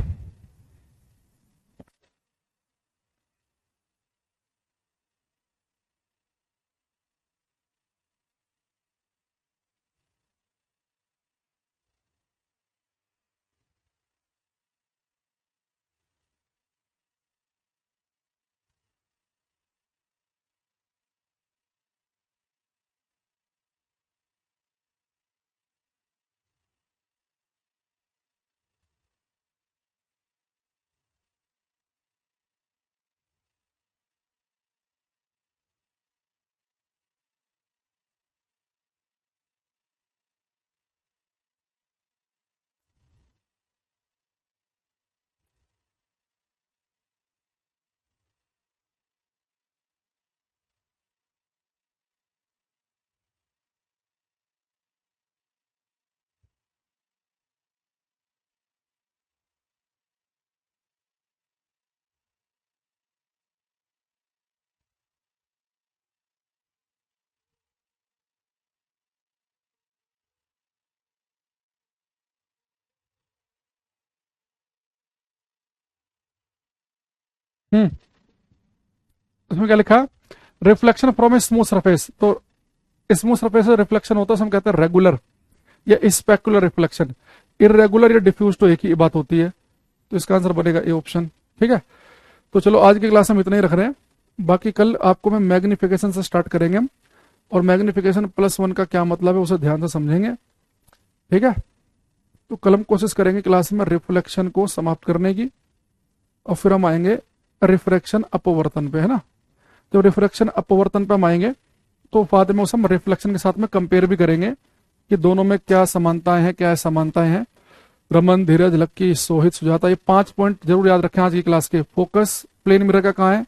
हम्म, उसमें क्या लिखा? Reflection from a smooth surface. तो स्मूथ सरफेस से रिफ्लेक्शन होता है, हम कहते हैं रेगुलर या स्पेकुलर रिफ्लेक्शन। इरेगुलर या डिफ्यूज तो एक ही बात होती है। तो इसका आंसर बनेगा ए ऑप्शन। ठीक है, तो चलो आज की क्लास हम इतना ही रख रहे हैं। बाकी कल आपको मैं मैग्निफिकेशन से स्टार्ट करेंगे हम, और मैग्निफिकेशन +1 का क्या मतलब है उसे ध्यान से समझेंगे। ठीक है, तो कल हम कोशिश करेंगे क्लास में रिफ्लेक्शन को समाप्त करने की, और फिर हम आएंगे रिफ्रैक्शन अपवर्तन पे, है ना। जब रिफ्रैक्शन अपवर्तन पे हम आएंगे तो बाद में उसे हम रिफ्लेक्शन के साथ में कंपेयर भी करेंगे कि दोनों में क्या समानताएं हैं, क्या समानताएं हैं। रमन, धीरज, लक्की, सोहित, सुजाता, ये 5 पॉइंट जरूर याद रखें आज की क्लास के। फोकस प्लेन मिरर का कहाँ है,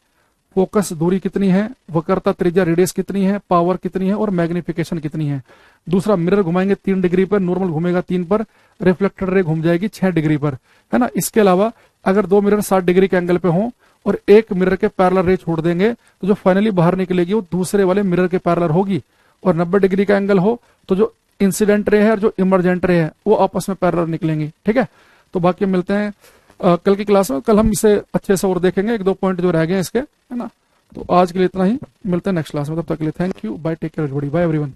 फोकस दूरी कितनी है, वक्रता त्रिज्या रेडियस कितनी है, पावर कितनी है, और मैग्निफिकेशन कितनी है। दूसरा, मिरर घुमाएंगे 3 डिग्री पर, नॉर्मल घूमेगा 3 पर, रिफ्लेक्टेड रे घूम जाएगी 6 डिग्री पर, है ना। इसके अलावा अगर 2 मिरर 60 डिग्री के एंगल पे हों और एक मिरर के पैरेलल रे छोड़ देंगे तो जो फाइनली बाहर निकलेगी वो दूसरे वाले मिरर के पैरेलल होगी। और 90 डिग्री का एंगल हो तो जो इंसिडेंट रे है और जो इमरजेंट रे है वो आपस में पैरेलल निकलेंगी। ठीक है, तो बाकी मिलते हैं कल की क्लास में। कल हम इसे अच्छे से और देखेंगे, 1-2 पॉइंट जो रह गए इसके, है ना। तो आज के लिए इतना ही, मिलते हैं नेक्स्ट क्लास में। तब तक के लिए thank you, bye, take care everybody, bye everyone.